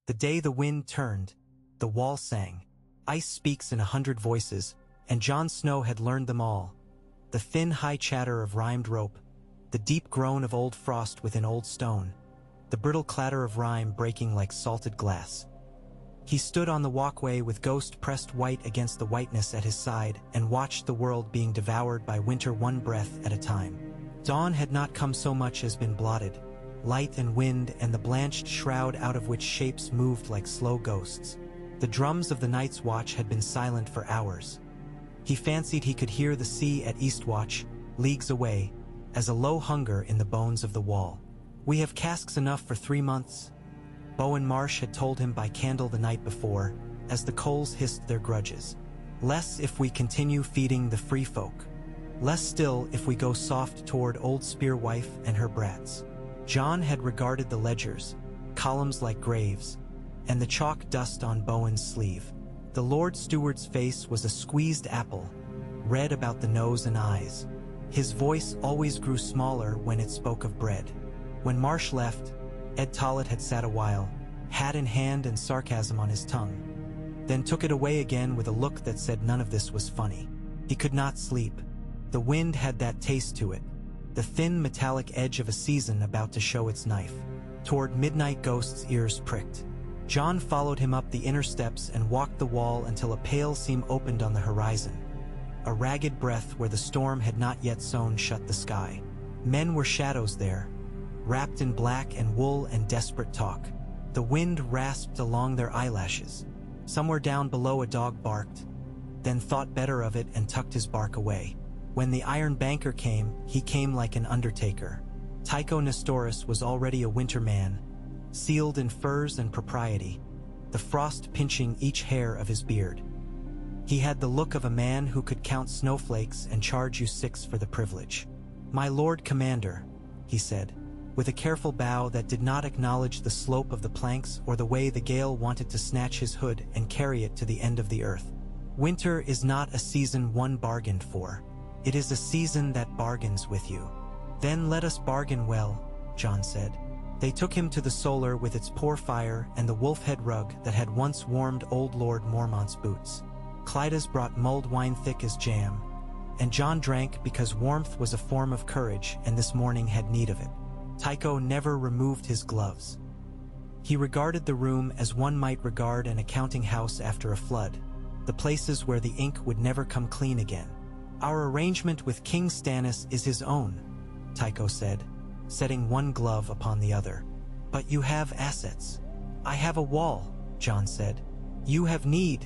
The day the wind turned, the wall sang. Ice speaks in 100 voices, and Jon Snow had learned them all. The thin, high chatter of rhymed rope, the deep groan of old frost within old stone, the brittle clatter of rhyme breaking like salted glass. He stood on the walkway with Ghost pressed white against the whiteness at his side and watched the world being devoured by winter one breath at a time. Dawn had not come so much as been blotted, light and wind and the blanched shroud out of which shapes moved like slow ghosts. The drums of the night's watch had been silent for hours. He fancied he could hear the sea at Eastwatch, leagues away, as a low hunger in the bones of the wall. "We have casks enough for 3 months," Bowen Marsh had told him by candle the night before, as the coals hissed their grudges. "Less if we continue feeding the free folk. Less still if we go soft toward old Spearwife and her brats." Jon had regarded the ledgers, columns like graves, and the chalk dust on Bowen's sleeve. The Lord Steward's face was a squeezed apple, red about the nose and eyes. His voice always grew smaller when it spoke of bread. When Marsh left, Ed Tollett had sat a while, hat in hand and sarcasm on his tongue, then took it away again with a look that said none of this was funny. He could not sleep. The wind had that taste to it, the thin metallic edge of a season about to show its knife. Toward midnight, Ghost's ears pricked. Jon followed him up the inner steps and walked the wall until a pale seam opened on the horizon, a ragged breath where the storm had not yet sewn shut the sky. Men were shadows there, wrapped in black and wool and desperate talk. The wind rasped along their eyelashes. Somewhere down below a dog barked, then thought better of it and tucked his bark away. When the Iron Banker came, he came like an undertaker. Tycho Nestoris was already a winter man, sealed in furs and propriety, the frost pinching each hair of his beard. He had the look of a man who could count snowflakes and charge you 6 for the privilege. "My Lord Commander," he said, with a careful bow that did not acknowledge the slope of the planks or the way the gale wanted to snatch his hood and carry it to the end of the earth. "Winter is not a season one bargained for. It is a season that bargains with you." "Then let us bargain well," Jon said. They took him to the solar with its poor fire and the wolf-head rug that had once warmed old Lord Mormont's boots. Clyda's brought mulled wine thick as jam, and Jon drank because warmth was a form of courage and this morning had need of it. Tycho never removed his gloves. He regarded the room as one might regard an accounting house after a flood, the places where the ink would never come clean again. "Our arrangement with King Stannis is his own," Tycho said, setting one glove upon the other. "But you have assets." "I have a wall," Jon said. "You have need,"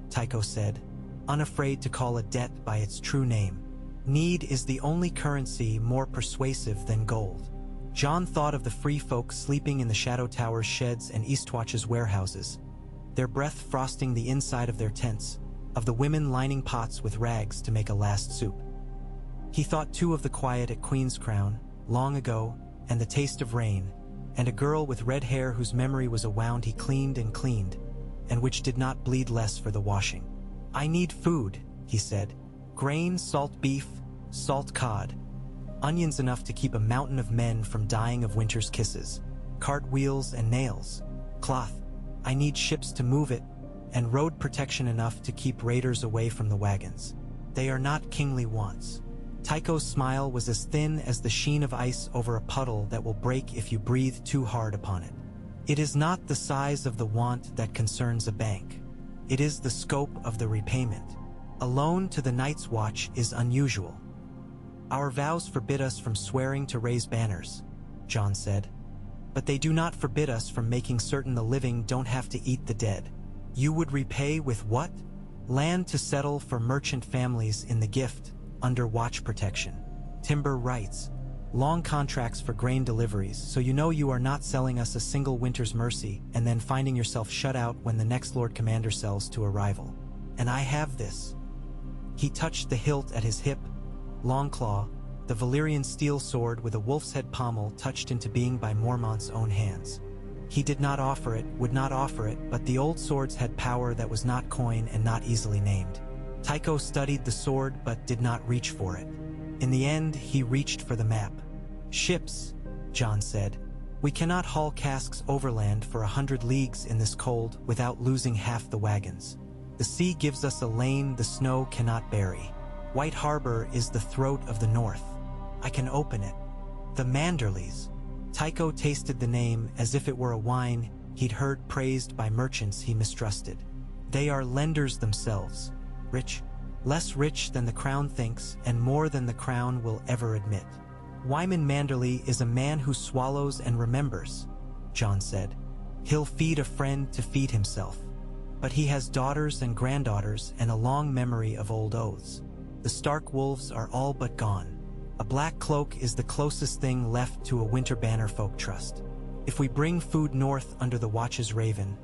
Tycho said, unafraid to call a debt by its true name. "Need is the only currency more persuasive than gold." Jon thought of the free folk sleeping in the Shadow Tower's sheds and Eastwatch's warehouses, their breath frosting the inside of their tents, of the women lining pots with rags to make a last soup. He thought too of the quiet at Queen's Crown, long ago, and the taste of rain, and a girl with red hair whose memory was a wound he cleaned, and which did not bleed less for the washing. "I need food," he said. "Grain, salt beef, salt cod. Onions enough to keep a mountain of men from dying of winter's kisses. Cartwheels and nails. Cloth. I need ships to move it, and road protection enough to keep raiders away from the wagons. They are not kingly wants." Tycho's smile was as thin as the sheen of ice over a puddle that will break if you breathe too hard upon it. "It is not the size of the want that concerns a bank. It is the scope of the repayment. A loan to the Night's Watch is unusual. Our vows forbid us from swearing to raise banners," Jon said. "But they do not forbid us from making certain the living don't have to eat the dead." "You would repay with what?" "Land to settle for merchant families in the gift, under watch protection. Timber rights. Long contracts for grain deliveries, so you know you are not selling us a single winter's mercy and then finding yourself shut out when the next Lord Commander sells to a rival. And I have this." He touched the hilt at his hip, Longclaw, the Valyrian steel sword with a wolf's head pommel touched into being by Mormont's own hands. He did not offer it, would not offer it, but the old swords had power that was not coin and not easily named. Tycho studied the sword but did not reach for it. In the end, he reached for the map. "Ships," Jon said. We cannot haul casks overland for 100 leagues in this cold without losing half the wagons. The sea gives us a lane the snow cannot bury. White Harbor is the throat of the north. I can open it. The Manderleys. Tycho tasted the name as if it were a wine he'd heard praised by merchants he mistrusted. They are lenders themselves, rich, less rich than the crown thinks and more than the crown will ever admit. Wyman Manderley is a man who swallows and remembers, John said. He'll feed a friend to feed himself. But he has daughters and granddaughters and a long memory of old oaths. The Stark wolves are all but gone. A black cloak is the closest thing left to a winter banner folk trust. If we bring food north under the watch's raven,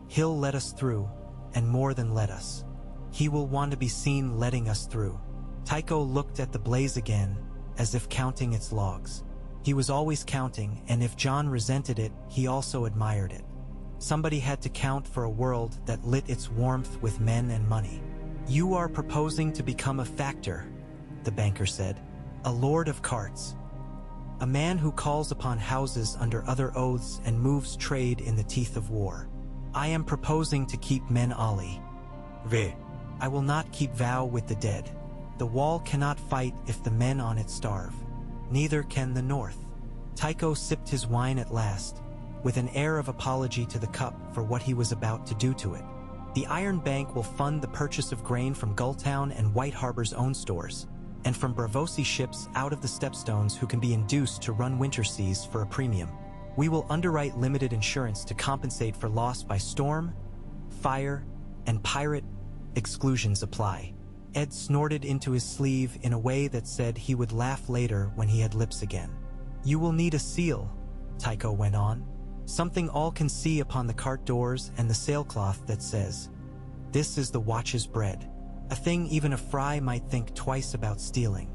he'll let us through, and more than let us. He will want to be seen letting us through. Tycho looked at the blaze again, as if counting its logs. He was always counting, and if John resented it, he also admired it. Somebody had to count for a world that lit its warmth with men and money. You are proposing to become a factor, the banker said. A lord of carts. A man who calls upon houses under other oaths and moves trade in the teeth of war. I am proposing to keep men Ali. I will not keep vow with the dead. The wall cannot fight if the men on it starve. Neither can the north. Tycho sipped his wine at last, with an air of apology to the cup for what he was about to do to it. The Iron Bank will fund the purchase of grain from Gulltown and White Harbor's own stores, and from Bravosi ships out of the Stepstones who can be induced to run winter seas for a premium. We will underwrite limited insurance to compensate for loss by storm, fire, and pirate. Exclusions apply. Ed snorted into his sleeve in a way that said he would laugh later when he had lips again. You will need a seal, Tycho went on. Something all can see upon the cart doors and the sailcloth that says, "This is the watch's bread." A thing even a fry might think twice about stealing.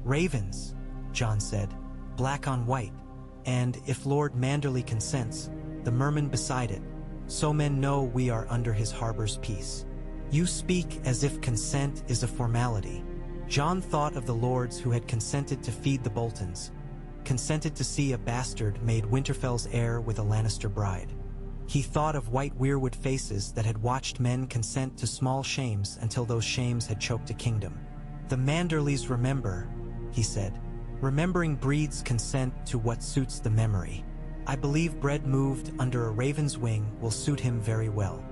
Ravens, John said, black on white, and, if Lord Manderley consents, the merman beside it, so men know we are under his harbor's peace. You speak as if consent is a formality. John thought of the lords who had consented to feed the Boltons, consented to see a bastard made Winterfell's heir with a Lannister bride. He thought of white weirwood faces that had watched men consent to small shames until those shames had choked a kingdom. The Manderleys remember, he said. Remembering breeds consent to what suits the memory. I believe bread moved under a raven's wing will suit him very well.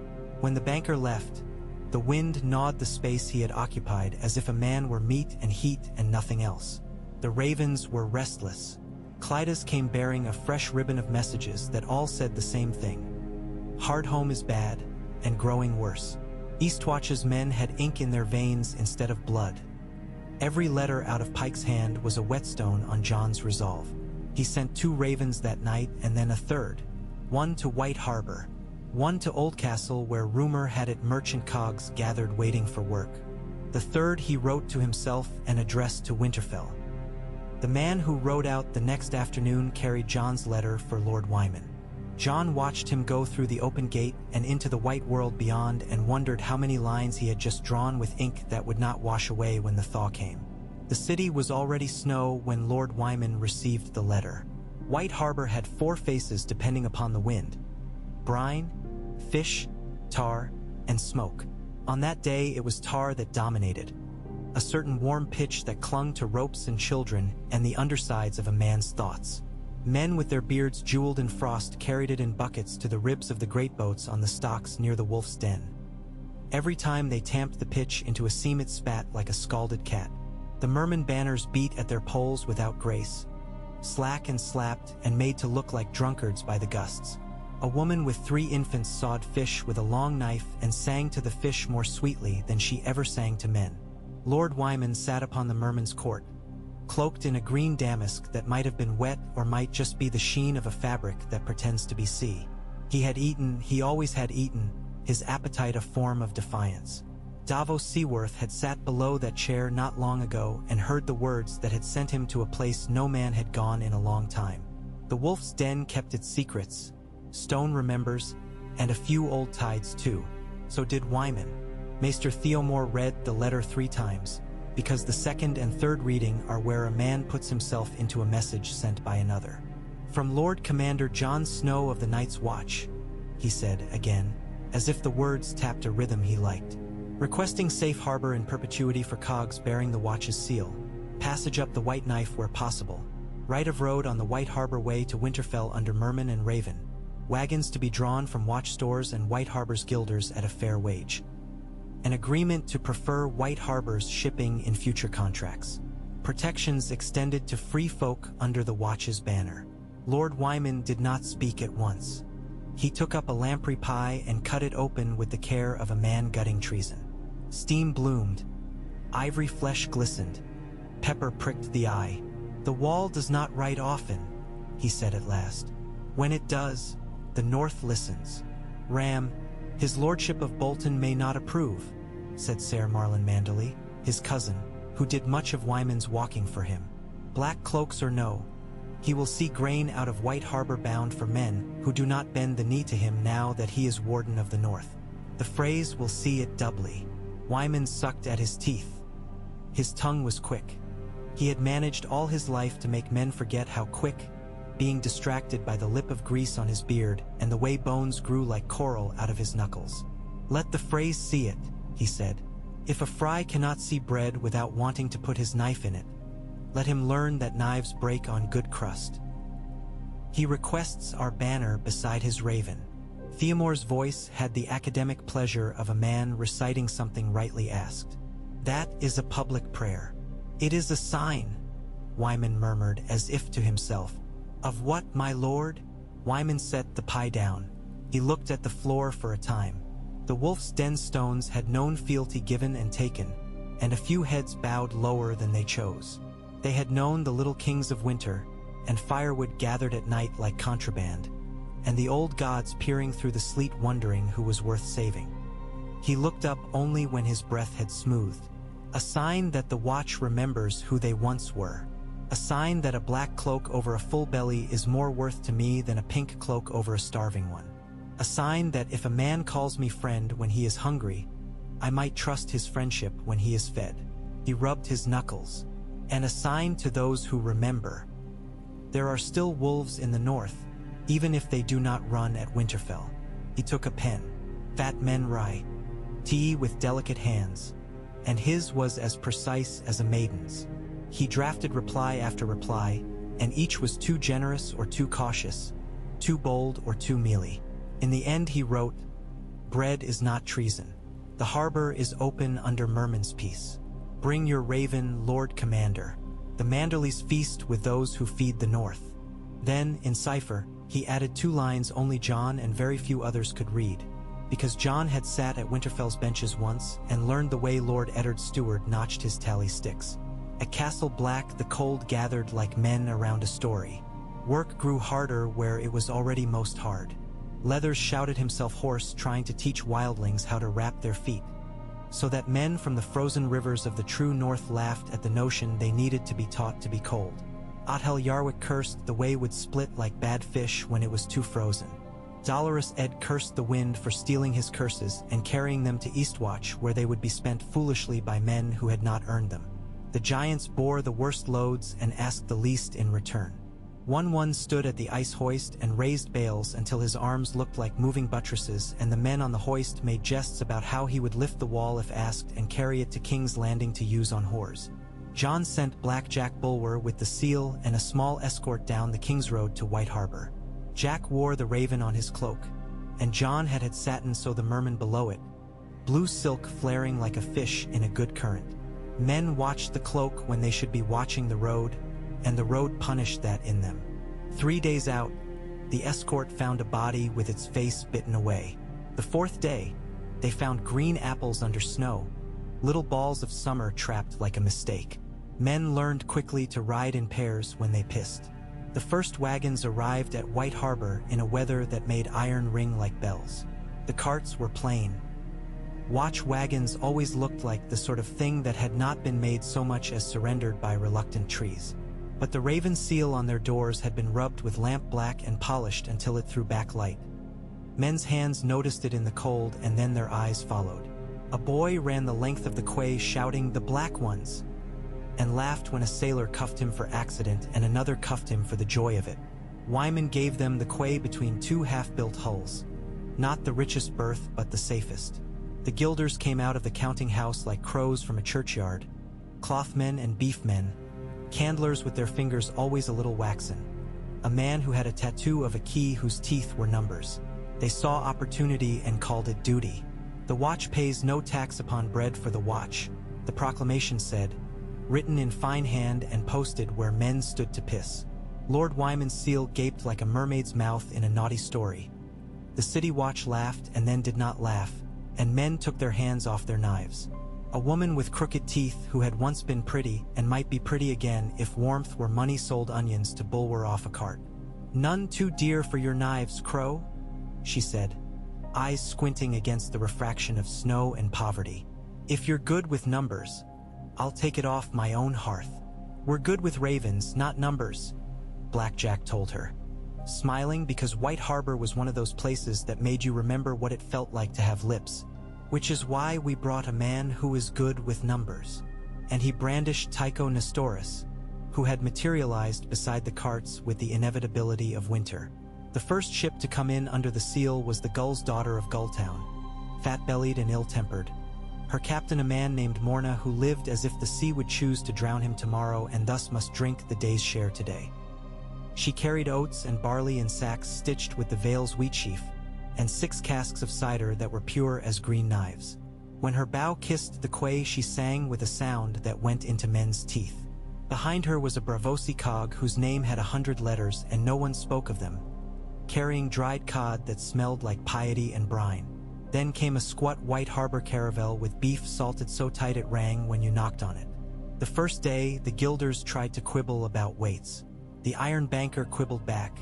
When the banker left, the wind gnawed the space he had occupied as if a man were meat and heat and nothing else. The ravens were restless. Clydas came bearing a fresh ribbon of messages that all said the same thing. Hardhome is bad, and growing worse. Eastwatch's men had ink in their veins instead of blood. Every letter out of Pike's hand was a whetstone on John's resolve. He sent 2 ravens that night and then a third, one to White Harbor, one to Oldcastle where rumor had it merchant cogs gathered waiting for work. The third he wrote to himself and addressed to Winterfell. The man who rode out the next afternoon carried John's letter for Lord Wyman. John watched him go through the open gate and into the white world beyond and wondered how many lines he had just drawn with ink that would not wash away when the thaw came. The city was already snow when Lord Wyman received the letter. White Harbor had 4 faces depending upon the wind: brine, fish, tar, and smoke. On that day it was tar that dominated, a certain warm pitch that clung to ropes and children and the undersides of a man's thoughts. Men with their beards jeweled in frost carried it in buckets to the ribs of the great boats on the stocks near the Wolf's Den. Every time they tamped the pitch into a seam it spat like a scalded cat. The merman banners beat at their poles without grace, slack and slapped and made to look like drunkards by the gusts. A woman with 3 infants sawed fish with a long knife and sang to the fish more sweetly than she ever sang to men. Lord Wyman sat upon the merman's court, cloaked in a green damask that might have been wet or might just be the sheen of a fabric that pretends to be sea. He had eaten, he always had eaten, his appetite a form of defiance. Davos Seaworth had sat below that chair not long ago and heard the words that had sent him to a place no man had gone in a long time. The Wolf's Den kept its secrets, Stone remembers, and a few old tides too. So did Wyman. Maester Theomore read the letter 3 times, because the second and third reading are where a man puts himself into a message sent by another. "From Lord Commander Jon Snow of the Night's Watch," he said again, as if the words tapped a rhythm he liked. "Requesting safe harbor in perpetuity for cogs bearing the watch's seal. Passage up the White Knife where possible. Right of road on the White Harbor way to Winterfell under Merman and Raven. Wagons to be drawn from watch stores and White Harbor's guilders at a fair wage. An agreement to prefer White Harbor's shipping in future contracts. Protections extended to free folk under the watch's banner." Lord Wyman did not speak at once. He took up a lamprey pie and cut it open with the care of a man gutting treason. Steam bloomed. Ivory flesh glistened. Pepper pricked the eye. "The wall does not write often," he said at last. "When it does, the North listens. Ram, his lordship of Bolton may not approve," said Ser Marlon Manderly, his cousin, who did much of Wyman's walking for him. "Black cloaks or no, he will see grain out of White Harbor bound for men who do not bend the knee to him now that he is Warden of the North. The phrase will see it doubly." Wyman sucked at his teeth. His tongue was quick. He had managed all his life to make men forget how quick, being distracted by the lip of grease on his beard and the way bones grew like coral out of his knuckles. "Let the phrase see it," he said. "If a fry cannot see bread without wanting to put his knife in it, let him learn that knives break on good crust. He requests our banner beside his raven." Theomore's voice had the academic pleasure of a man reciting something rightly asked. "That is a public prayer." "It is a sign," Wyman murmured as if to himself. "Of what, my lord?" Wyman set the pie down. He looked at the floor for a time. The Wolf's Den stones had known fealty given and taken, and a few heads bowed lower than they chose. They had known the little kings of winter, and firewood gathered at night like contraband, and the old gods peering through the sleet wondering who was worth saving. He looked up only when his breath had smoothed. A sign that the watch remembers who they once were. A sign that a black cloak over a full belly is more worth to me than a pink cloak over a starving one. A sign that if a man calls me friend when he is hungry, I might trust his friendship when he is fed. He rubbed his knuckles. And a sign to those who remember. There are still wolves in the north, even if they do not run at Winterfell. He took a pen. Fat men write. Tea with delicate hands. And his was as precise as a maiden's. He drafted reply after reply, and each was too generous or too cautious, too bold or too mealy. In the end he wrote, "Bread is not treason. The harbor is open under Merman's peace. Bring your raven, Lord Commander. The Manderleys feast with those who feed the north." Then, in cipher, he added 2 lines only Jon and very few others could read, because Jon had sat at Winterfell's benches once and learned the way Lord Eddard Steward notched his tally sticks. At Castle Black the cold gathered like men around a story. Work grew harder where it was already most hard. Leathers shouted himself hoarse trying to teach wildlings how to wrap their feet, so that men from the frozen rivers of the true north laughed at the notion they needed to be taught to be cold. Othel Yarwick cursed the way would split like bad fish when it was too frozen. Dolorous Ed cursed the wind for stealing his curses and carrying them to Eastwatch where they would be spent foolishly by men who had not earned them. The giants bore the worst loads and asked the least in return. One stood at the ice hoist and raised bales until his arms looked like moving buttresses, and the men on the hoist made jests about how he would lift the wall if asked and carry it to King's Landing to use on whores. Jon sent Black Jack Bulwer with the seal and a small escort down the King's Road to White Harbor. Jack wore the raven on his cloak, and Jon had satin so the merman below it, blue silk flaring like a fish in a good current. Men watched the cloak when they should be watching the road, and the road punished that in them. 3 days out, the escort found a body with its face bitten away. The 4th day, they found green apples under snow, little balls of summer trapped like a mistake. Men learned quickly to ride in pairs when they pissed. The first wagons arrived at White Harbor in a weather that made iron ring like bells. The carts were plain. Watch wagons always looked like the sort of thing that had not been made so much as surrendered by reluctant trees. But the raven seal on their doors had been rubbed with lamp black and polished until it threw back light. Men's hands noticed it in the cold, and then their eyes followed. A boy ran the length of the quay shouting, "The black ones!" and laughed when a sailor cuffed him for accident and another cuffed him for the joy of it. Wyman gave them the quay between two half-built hulls. Not the richest berth, but the safest. The Gilders came out of the counting house like crows from a churchyard, clothmen and beefmen, candlers with their fingers always a little waxen. A man who had a tattoo of a key whose teeth were numbers. They saw opportunity and called it duty. The watch pays no tax upon bread for the watch, the proclamation said, written in fine hand and posted where men stood to piss. Lord Wyman's seal gaped like a mermaid's mouth in a naughty story. The city watch laughed and then did not laugh, and men took their hands off their knives. A woman with crooked teeth who had once been pretty and might be pretty again if warmth were money sold onions to Bulwer off a cart. "None too dear for your knives, Crow," she said, eyes squinting against the refraction of snow and poverty. "If you're good with numbers, I'll take it off my own hearth." "We're good with ravens, not numbers," Blackjack told her, smiling because White Harbor was one of those places that made you remember what it felt like to have lips. "Which is why we brought a man who is good with numbers." And he brandished Tycho Nestoris, who had materialized beside the carts with the inevitability of winter. The first ship to come in under the seal was the Gull's daughter of Gulltown, fat-bellied and ill-tempered. Her captain a man named Morna who lived as if the sea would choose to drown him tomorrow and thus must drink the day's share today. She carried oats and barley in sacks stitched with the Vale's wheat sheaf, and 6 casks of cider that were pure as green knives. When her bow kissed the quay, she sang with a sound that went into men's teeth. Behind her was a Bravosi cog whose name had 100 letters and no one spoke of them, carrying dried cod that smelled like piety and brine. Then came a squat White Harbor caravel with beef salted so tight it rang when you knocked on it. The first day, the Gilders tried to quibble about weights. The iron banker quibbled back,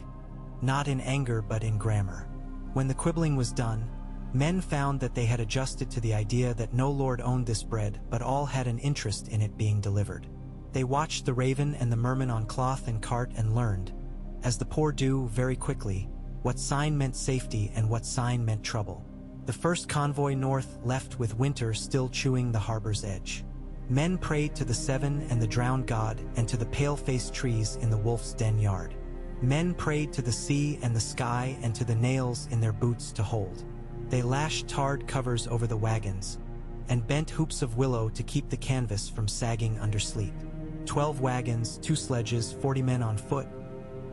not in anger but in grammar. When the quibbling was done, men found that they had adjusted to the idea that no lord owned this bread, but all had an interest in it being delivered. They watched the raven and the merman on cloth and cart and learned, as the poor do very quickly, what sign meant safety and what sign meant trouble. The first convoy north left with winter still chewing the harbor's edge. Men prayed to the Seven and the drowned god and to the pale-faced trees in the wolf's den yard. Men prayed to the sea and the sky and to the nails in their boots to hold. They lashed tarred covers over the wagons and bent hoops of willow to keep the canvas from sagging under sleet. 12 wagons, 2 sledges, 40 men on foot,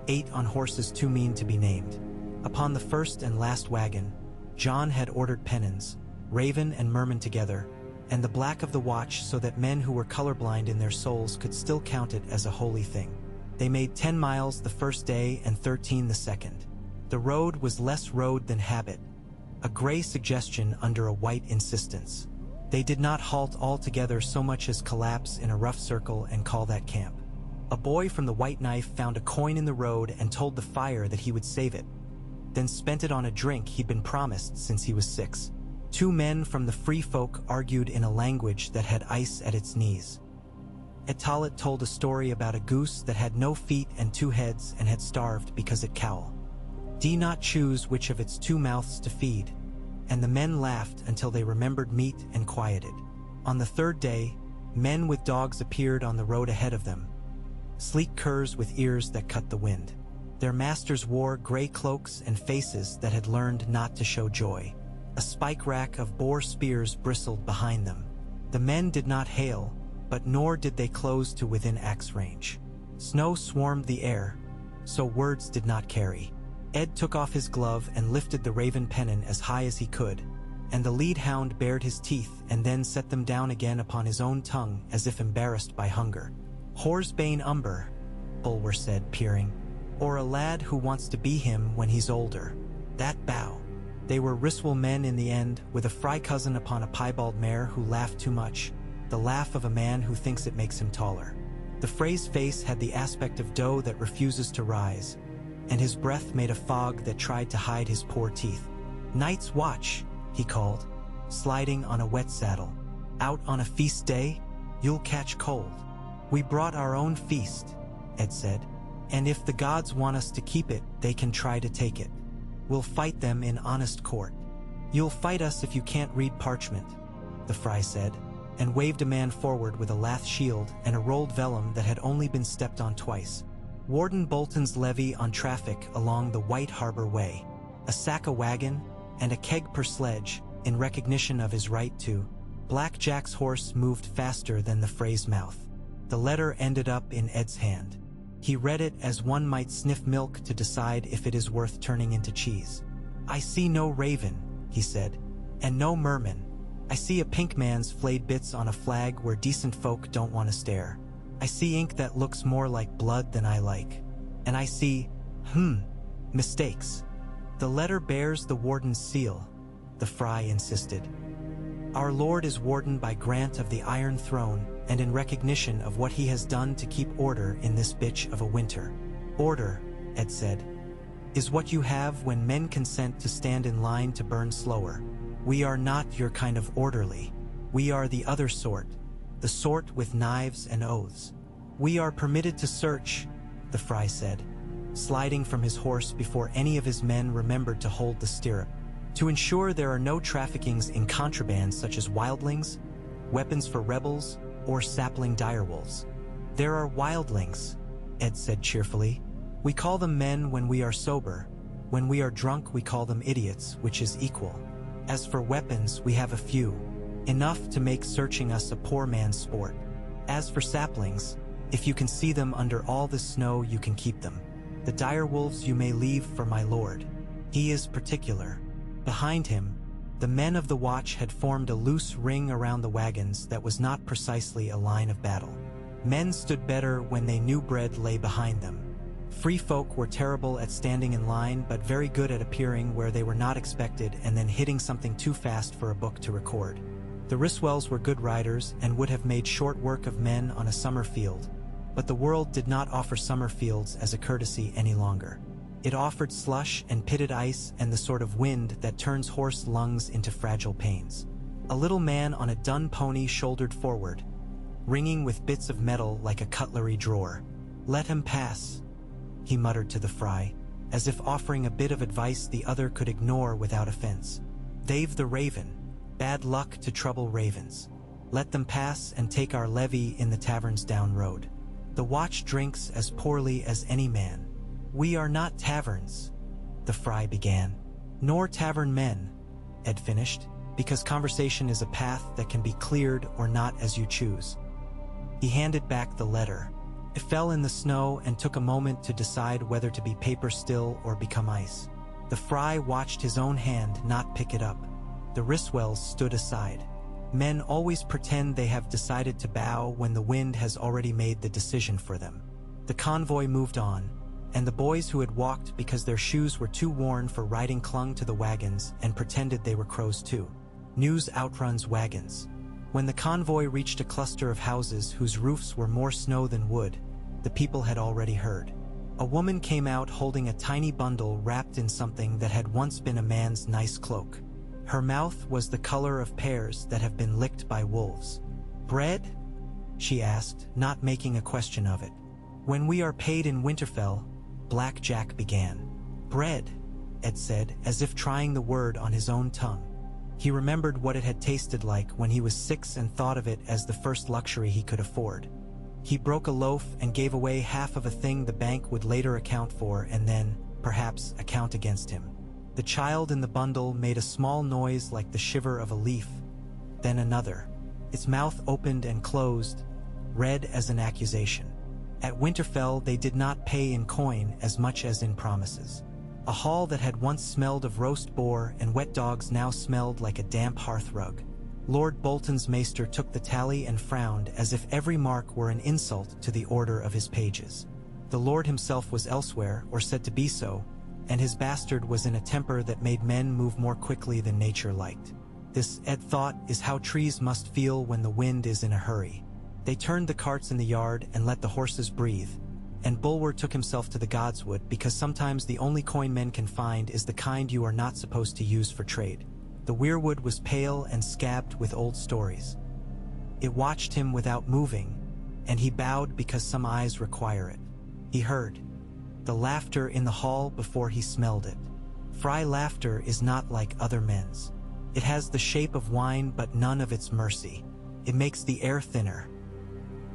8 on horses too mean to be named. Upon the first and last wagon, John had ordered pennons, raven and merman together, and the black of the watch so that men who were colorblind in their souls could still count it as a holy thing. They made 10 miles the first day and 13 the second. The road was less road than habit, a gray suggestion under a white insistence. They did not halt altogether so much as collapse in a rough circle and call that camp. A boy from the White Knife found a coin in the road and told the fire that he would save it, then spent it on a drink he'd been promised since he was 6. 2 men from the Free Folk argued in a language that had ice at its knees. Etalit told a story about a goose that had no feet and 2 heads and had starved because it cowl. D not choose which of its 2 mouths to feed, and the men laughed until they remembered meat and quieted. On the 3rd day, men with dogs appeared on the road ahead of them, sleek curs with ears that cut the wind. Their masters wore gray cloaks and faces that had learned not to show joy. A spike rack of boar spears bristled behind them. The men did not hail, but nor did they close to within axe range. Snow swarmed the air, so words did not carry. Ed took off his glove and lifted the raven pennon as high as he could, and the lead hound bared his teeth and then set them down again upon his own tongue as if embarrassed by hunger. "Horsebane Umber," Bulwer said, peering. "Or a lad who wants to be him when he's older. That bow." They were Riswell men in the end, with a fry cousin upon a piebald mare who laughed too much, the laugh of a man who thinks it makes him taller. The Frey's face had the aspect of dough that refuses to rise, and his breath made a fog that tried to hide his poor teeth. "Night's watch," he called, sliding on a wet saddle. "Out on a feast day? You'll catch cold." "We brought our own feast," Ed said, "and if the gods want us to keep it, they can try to take it. We'll fight them in honest court." "You'll fight us if you can't read parchment," the Fry said, and waved a man forward with a lath shield and a rolled vellum that had only been stepped on twice. Warden Bolton's levy on traffic along the White Harbor Way, a sack a wagon, and a keg per sledge, in recognition of his right to. Black Jack's horse moved faster than the Frey's mouth. The letter ended up in Ed's hand. He read it as one might sniff milk to decide if it is worth turning into cheese. "I see no raven," he said, "and no merman. I see a pink man's flayed bits on a flag where decent folk don't want to stare. I see ink that looks more like blood than I like. And I see, mistakes." "The letter bears the warden's seal," the Fry insisted. "Our Lord is warden by grant of the Iron Throne, and in recognition of what he has done to keep order in this bitch of a winter." "Order," Ed said, "is what you have when men consent to stand in line to burn slower. We are not your kind of orderly. We are the other sort, the sort with knives and oaths. We are permitted to search," the Fry said, sliding from his horse before any of his men remembered to hold the stirrup, "to ensure there are no traffickings in contraband such as wildlings, weapons for rebels, or sapling direwolves." "There are wildlings," Ed said cheerfully. "We call them men when we are sober. When we are drunk we call them idiots, which is equal. As for weapons, we have a few, enough to make searching us a poor man's sport. As for saplings, if you can see them under all the snow you can keep them. The direwolves you may leave for my lord. He is particular." Behind him, the men of the watch had formed a loose ring around the wagons that was not precisely a line of battle. Men stood better when they knew bread lay behind them. Free folk were terrible at standing in line but very good at appearing where they were not expected and then hitting something too fast for a book to record. The Riswells were good riders and would have made short work of men on a summer field, but the world did not offer summer fields as a courtesy any longer. It offered slush and pitted ice and the sort of wind that turns horse lungs into fragile panes. A little man on a dun pony shouldered forward, ringing with bits of metal like a cutlery drawer. "Let him pass," he muttered to the Fry, as if offering a bit of advice the other could ignore without offense. "They've the raven. Bad luck to trouble ravens. Let them pass and take our levy in the taverns down road. The watch drinks as poorly as any man." "We are not taverns," the Fry began. "Nor tavern men," Ed finished, "because conversation is a path that can be cleared or not as you choose." He handed back the letter. It fell in the snow and took a moment to decide whether to be paper still or become ice. The Fry watched his own hand not pick it up. The Riswells stood aside. Men always pretend they have decided to bow when the wind has already made the decision for them. The convoy moved on, and the boys who had walked because their shoes were too worn for riding clung to the wagons and pretended they were crows too. News outruns wagons. When the convoy reached a cluster of houses whose roofs were more snow than wood, the people had already heard. A woman came out holding a tiny bundle wrapped in something that had once been a man's nice cloak. Her mouth was the color of pears that have been licked by wolves. "Bread?" she asked, not making a question of it. "When we are paid in Winterfell," Black Jack began. "Bread," Ed said, as if trying the word on his own tongue. He remembered what it had tasted like when he was 6 and thought of it as the first luxury he could afford. He broke a loaf and gave away half of a thing the bank would later account for and then, perhaps, account against him. The child in the bundle made a small noise like the shiver of a leaf, then another. Its mouth opened and closed, red as an accusation. At Winterfell they did not pay in coin as much as in promises. A hall that had once smelled of roast boar and wet dogs now smelled like a damp hearth rug. Lord Bolton's maester took the tally and frowned as if every mark were an insult to the order of his pages. The Lord himself was elsewhere, or said to be so, and his bastard was in a temper that made men move more quickly than nature liked. This, Ed thought, is how trees must feel when the wind is in a hurry. They turned the carts in the yard and let the horses breathe, and Bulwer took himself to the Godswood because sometimes the only coin men can find is the kind you are not supposed to use for trade. The weirwood was pale and scabbed with old stories. It watched him without moving, and he bowed because some eyes require it. He heard the laughter in the hall before he smelled it. Fry laughter is not like other men's. It has the shape of wine but none of its mercy. It makes the air thinner.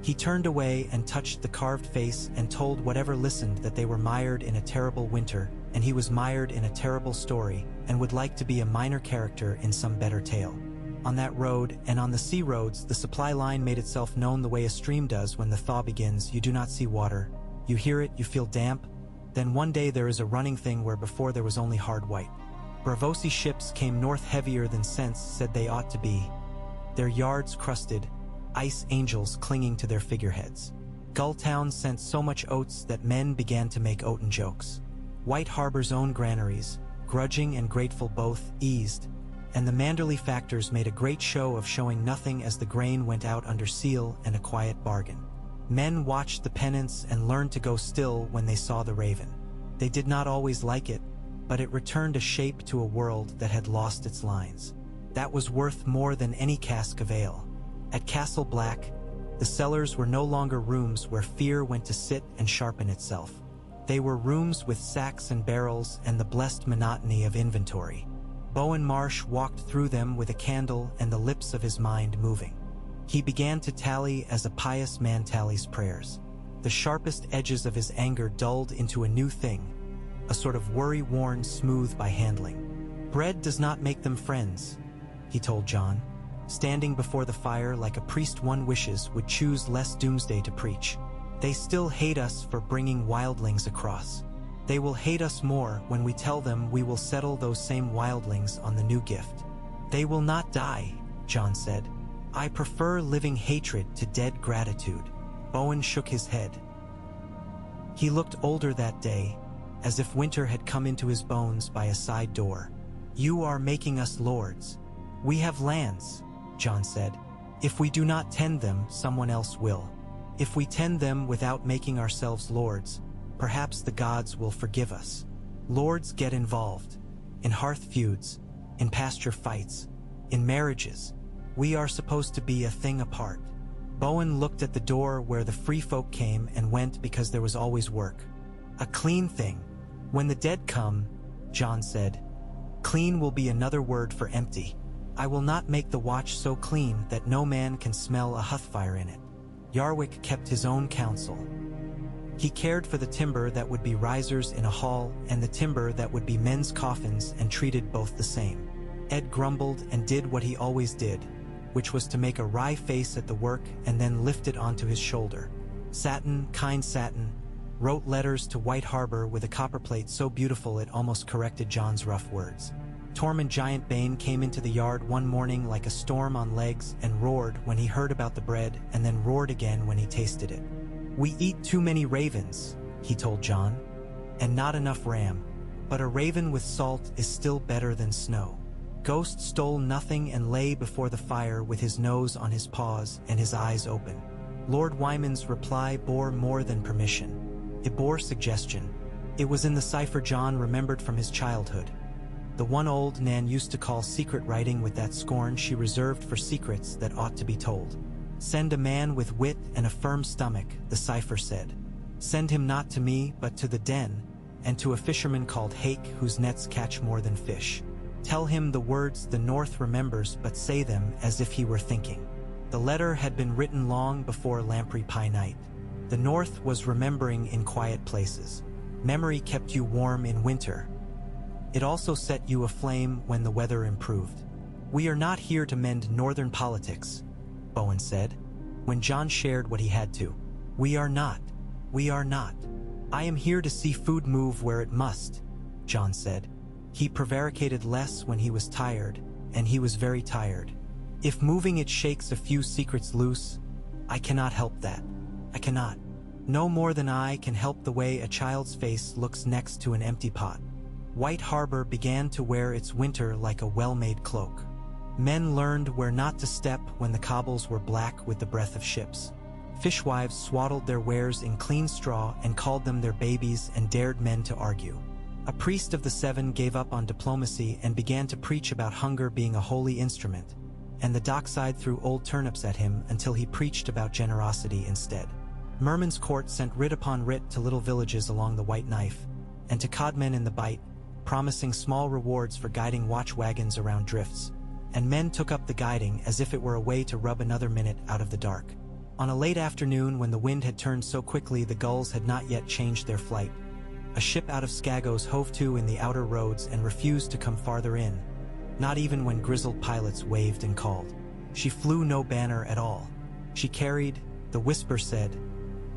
He turned away and touched the carved face and told whatever listened that they were mired in a terrible winter, and he was mired in a terrible story, and would like to be a minor character in some better tale. On that road, and on the sea roads, the supply line made itself known the way a stream does when the thaw begins. You do not see water. You hear it, you feel damp. Then one day there is a running thing where before there was only hard white. Braavosi ships came north heavier than sense said they ought to be. Their yards crusted, ice angels clinging to their figureheads. Gulltown sent so much oats that men began to make oaten jokes. White Harbor's own granaries, grudging and grateful both, eased, and the Manderley factors made a great show of showing nothing as the grain went out under seal and a quiet bargain. Men watched the pennants and learned to go still when they saw the Raven. They did not always like it, but it returned a shape to a world that had lost its lines. That was worth more than any cask of ale. At Castle Black, the cellars were no longer rooms where fear went to sit and sharpen itself. They were rooms with sacks and barrels and the blessed monotony of inventory. Bowen Marsh walked through them with a candle and the lips of his mind moving. He began to tally as a pious man tallies prayers. The sharpest edges of his anger dulled into a new thing, a sort of worry-worn smooth by handling. Bread does not make them friends, he told John. Standing before the fire like a priest one wishes would choose less doomsday to preach. They still hate us for bringing wildlings across. They will hate us more when we tell them we will settle those same wildlings on the new gift. They will not die, John said. I prefer living hatred to dead gratitude. Bowen shook his head. He looked older that day, as if winter had come into his bones by a side door. You are making us lords. We have lands, John said. If we do not tend them, someone else will. If we tend them without making ourselves lords, perhaps the gods will forgive us. Lords get involved. In hearth feuds, in pasture fights, in marriages. We are supposed to be a thing apart. Bowen looked at the door where the free folk came and went because there was always work. A clean thing. When the dead come, John said, clean will be another word for empty. I will not make the watch so clean that no man can smell a hearth-fire in it. Yarwick kept his own counsel. He cared for the timber that would be risers in a hall and the timber that would be men's coffins and treated both the same. Ed grumbled and did what he always did, which was to make a wry face at the work and then lift it onto his shoulder. Satin, kind satin, wrote letters to White Harbor with a copperplate so beautiful it almost corrected John's rough words. Tormund Giantbane came into the yard one morning like a storm on legs and roared when he heard about the bread and then roared again when he tasted it. We eat too many ravens, he told John, and not enough ram, but a raven with salt is still better than snow. Ghost stole nothing and lay before the fire with his nose on his paws and his eyes open. Lord Wyman's reply bore more than permission. It bore suggestion. It was in the cipher John remembered from his childhood. The one old Nan used to call secret writing with that scorn she reserved for secrets that ought to be told. Send a man with wit and a firm stomach, the cipher said. Send him not to me, but to the den, and to a fisherman called Hake whose nets catch more than fish. Tell him the words the North remembers, but say them as if he were thinking. The letter had been written long before Lamprey Pie night. The North was remembering in quiet places. Memory kept you warm in winter. It also set you aflame when the weather improved. We are not here to mend northern politics, Bowen said, when John shared what he had to. We are not. We are not. I am here to see food move where it must, John said. He prevaricated less when he was tired, and he was very tired. If moving it shakes a few secrets loose, I cannot help that. I cannot. No more than I can help the way a child's face looks next to an empty pot. White Harbor began to wear its winter like a well-made cloak. Men learned where not to step when the cobbles were black with the breath of ships. Fishwives swaddled their wares in clean straw and called them their babies and dared men to argue. A priest of the Seven gave up on diplomacy and began to preach about hunger being a holy instrument, and the dockside threw old turnips at him until he preached about generosity instead. Merman's court sent writ upon writ to little villages along the White Knife, and to codmen in the Bight, promising small rewards for guiding watch wagons around drifts, and men took up the guiding as if it were a way to rub another minute out of the dark. On a late afternoon when the wind had turned so quickly the gulls had not yet changed their flight, a ship out of Skagos hove to in the outer roads and refused to come farther in, not even when grizzled pilots waved and called. She flew no banner at all. She carried, the whisper said,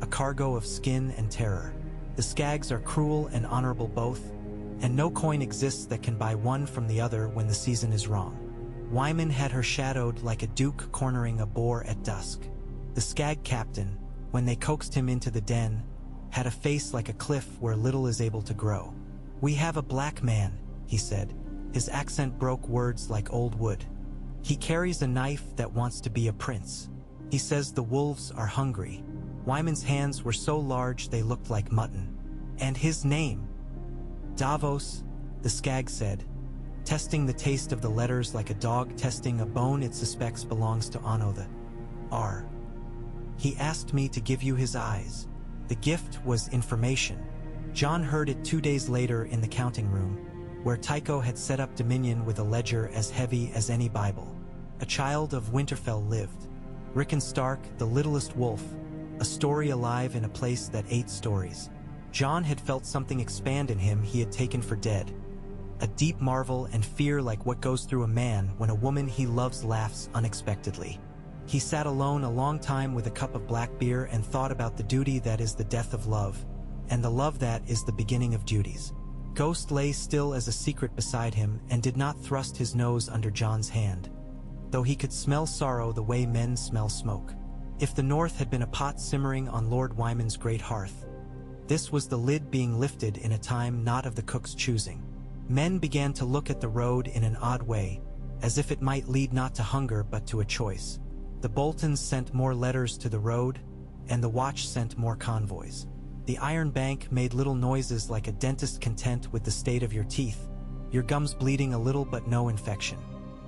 a cargo of skin and terror. The Skags are cruel and honorable both, and no coin exists that can buy one from the other when the season is wrong. Wyman had her shadowed like a duke cornering a boar at dusk. The Skag captain, when they coaxed him into the den, had a face like a cliff where little is able to grow. "We have a black man," he said. His accent broke words like old wood. "He carries a knife that wants to be a prince. He says the wolves are hungry." Wyman's hands were so large they looked like mutton. "And his name?" "Davos," the Skag said, testing the taste of the letters like a dog testing a bone it suspects belongs to Anno the R. "He asked me to give you his eyes." The gift was information. John heard it 2 days later in the counting room, where Tycho had set up Dominion with a ledger as heavy as any Bible. A child of Winterfell lived. Rickon Stark, the littlest wolf, a story alive in a place that ate stories. John had felt something expand in him he had taken for dead. A deep marvel and fear like what goes through a man when a woman he loves laughs unexpectedly. He sat alone a long time with a cup of black beer and thought about the duty that is the death of love, and the love that is the beginning of duties. Ghost lay still as a secret beside him and did not thrust his nose under John's hand, though he could smell sorrow the way men smell smoke. If the North had been a pot simmering on Lord Wyman's great hearth, this was the lid being lifted in a time not of the cook's choosing. Men began to look at the road in an odd way, as if it might lead not to hunger but to a choice. The Boltons sent more letters to the road, and the watch sent more convoys. The Iron Bank made little noises like a dentist content with the state of your teeth, your gums bleeding a little but no infection.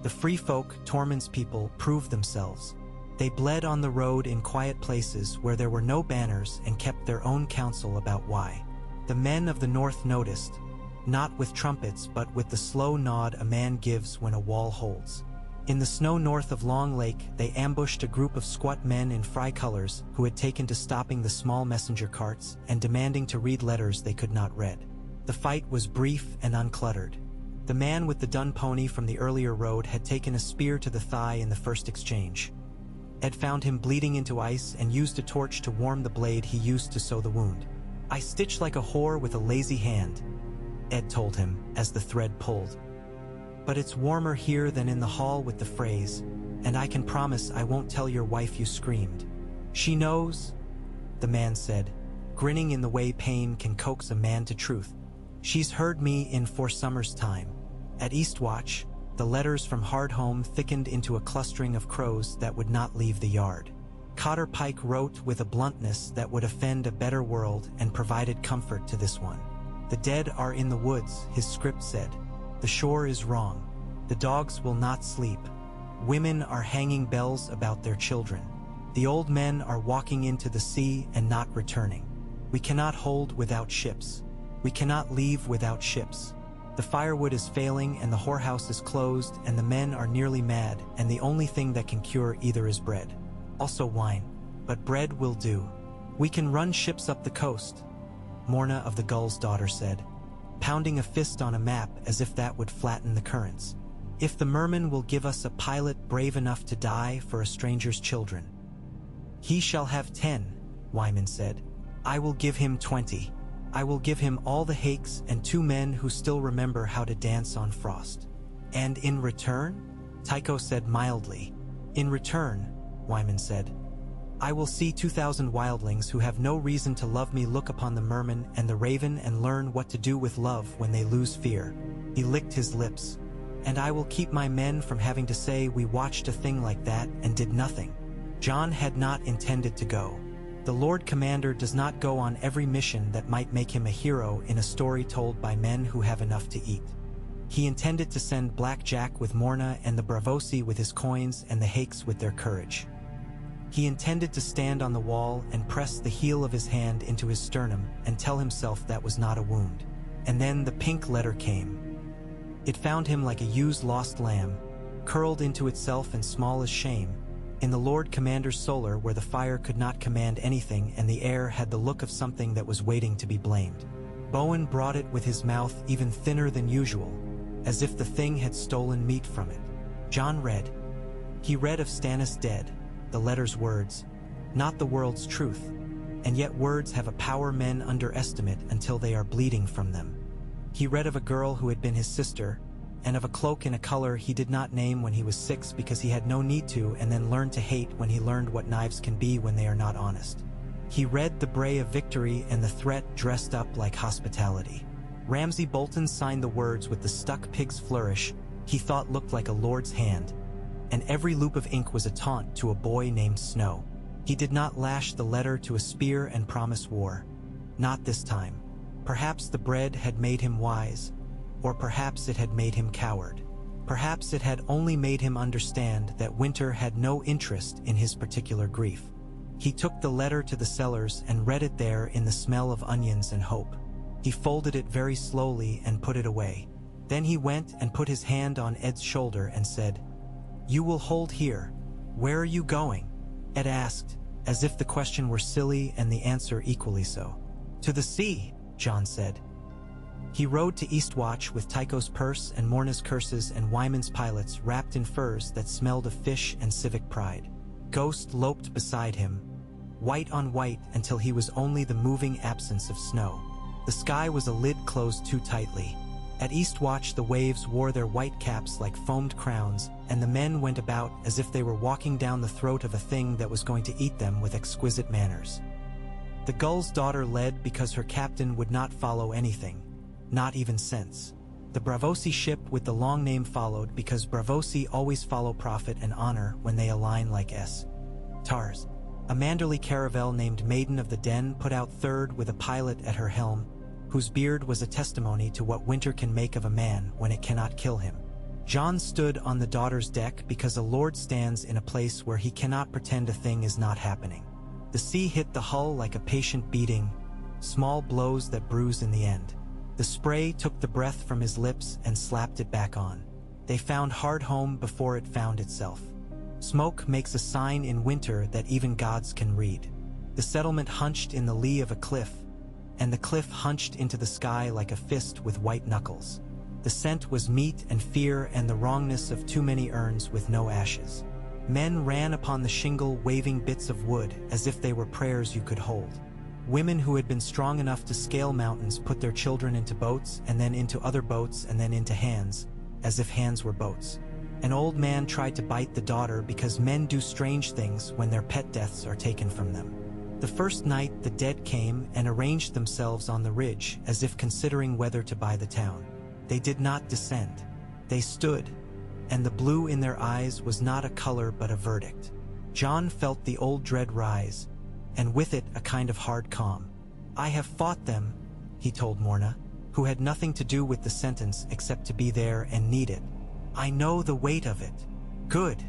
The free folk, Tormund's people, proved themselves. They bled on the road in quiet places where there were no banners and kept their own counsel about why. The men of the North noticed, not with trumpets but with the slow nod a man gives when a wall holds. In the snow north of Long Lake, they ambushed a group of squat men in fry colors who had taken to stopping the small messenger carts and demanding to read letters they could not read. The fight was brief and uncluttered. The man with the dun pony from the earlier road had taken a spear to the thigh in the first exchange. Ed found him bleeding into ice and used a torch to warm the blade he used to sew the wound. "I stitch like a whore with a lazy hand," Ed told him as the thread pulled. "But it's warmer here than in the hall with the phrase, and I can promise I won't tell your wife you screamed." "She knows," the man said, grinning in the way pain can coax a man to truth. "She's heard me in 4 summers' time." At Eastwatch, the letters from Hardhome thickened into a clustering of crows that would not leave the yard. Cotter Pike wrote with a bluntness that would offend a better world and provided comfort to this one. "The dead are in the woods," his script said. "The shore is wrong. The dogs will not sleep. Women are hanging bells about their children. The old men are walking into the sea and not returning. We cannot hold without ships. We cannot leave without ships. The firewood is failing and the whorehouse is closed and the men are nearly mad and the only thing that can cure either is bread. Also wine. But bread will do. We can run ships up the coast," Morna of the Gull's daughter said, pounding a fist on a map as if that would flatten the currents. "If the merman will give us a pilot brave enough to die for a stranger's children." "He shall have 10, Wyman said. "I will give him 20. I will give him all the hakes and 2 men who still remember how to dance on frost." "And in return?" Tycho said mildly. "In return," Wyman said, "I will see 2,000 wildlings who have no reason to love me look upon the merman and the raven and learn what to do with love when they lose fear." He licked his lips. "And I will keep my men from having to say we watched a thing like that and did nothing." John had not intended to go. The Lord Commander does not go on every mission that might make him a hero in a story told by men who have enough to eat. He intended to send Black Jack with Morna and the Bravosi with his coins and the Hakes with their courage. He intended to stand on the wall and press the heel of his hand into his sternum and tell himself that was not a wound. And then the pink letter came. It found him like a ewe's lost lamb, curled into itself and small as shame. in the Lord Commander's solar where the fire could not command anything and the air had the look of something that was waiting to be blamed. Bowen brought it with his mouth even thinner than usual, as if the thing had stolen meat from it. John read. He read of Stannis dead, the letter's words, not the world's truth, and yet words have a power men underestimate until they are bleeding from them. He read of a girl who had been his sister, and of a cloak in a color he did not name when he was 6 because he had no need to, and then learned to hate when he learned what knives can be when they are not honest. He read the bray of victory and the threat dressed up like hospitality. Ramsay Bolton signed the words with the stuck pig's flourish he thought looked like a lord's hand, and every loop of ink was a taunt to a boy named Snow. He did not lash the letter to a spear and promise war. Not this time. Perhaps the bread had made him wise, or perhaps it had made him coward. Perhaps it had only made him understand that Winter had no interest in his particular grief. He took the letter to the cellars and read it there in the smell of onions and hope. He folded it very slowly and put it away. Then he went and put his hand on Ed's shoulder and said, "You will hold here. Where are you going?" Ed asked, as if the question were silly and the answer equally so. "To the sea," John said. He rode to Eastwatch with Tycho's purse and Morna's curses and Wyman's pilots wrapped in furs that smelled of fish and civic pride. Ghost loped beside him, white on white until he was only the moving absence of snow. The sky was a lid closed too tightly. At Eastwatch the waves wore their white caps like foamed crowns, and the men went about as if they were walking down the throat of a thing that was going to eat them with exquisite manners. The Gull's daughter led because her captain would not follow anything, not even sense. The Braavosi ship with the long name followed because Braavosi always follow profit and honor when they align like S. Tars. A Manderley caravel named Maiden of the Den put out third with a pilot at her helm, whose beard was a testimony to what winter can make of a man when it cannot kill him. John stood on the daughter's deck because a lord stands in a place where he cannot pretend a thing is not happening. The sea hit the hull like a patient beating, small blows that bruise in the end. The spray took the breath from his lips and slapped it back on. They found hard home before it found itself. Smoke makes a sign in winter that even gods can read. The settlement hunched in the lee of a cliff, and the cliff hunched into the sky like a fist with white knuckles. The scent was meat and fear and the wrongness of too many urns with no ashes. Men ran upon the shingle waving bits of wood as if they were prayers you could hold. Women who had been strong enough to scale mountains put their children into boats and then into other boats and then into hands, as if hands were boats. An old man tried to bite the daughter because men do strange things when their pet deaths are taken from them. The first night the dead came and arranged themselves on the ridge as if considering whether to buy the town. They did not descend. They stood, and the blue in their eyes was not a color but a verdict. John felt the old dread rise, and with it a kind of hard calm. "I have fought them," he told Morna, who had nothing to do with the sentence except to be there and need it. "I know the weight of it." "Good,"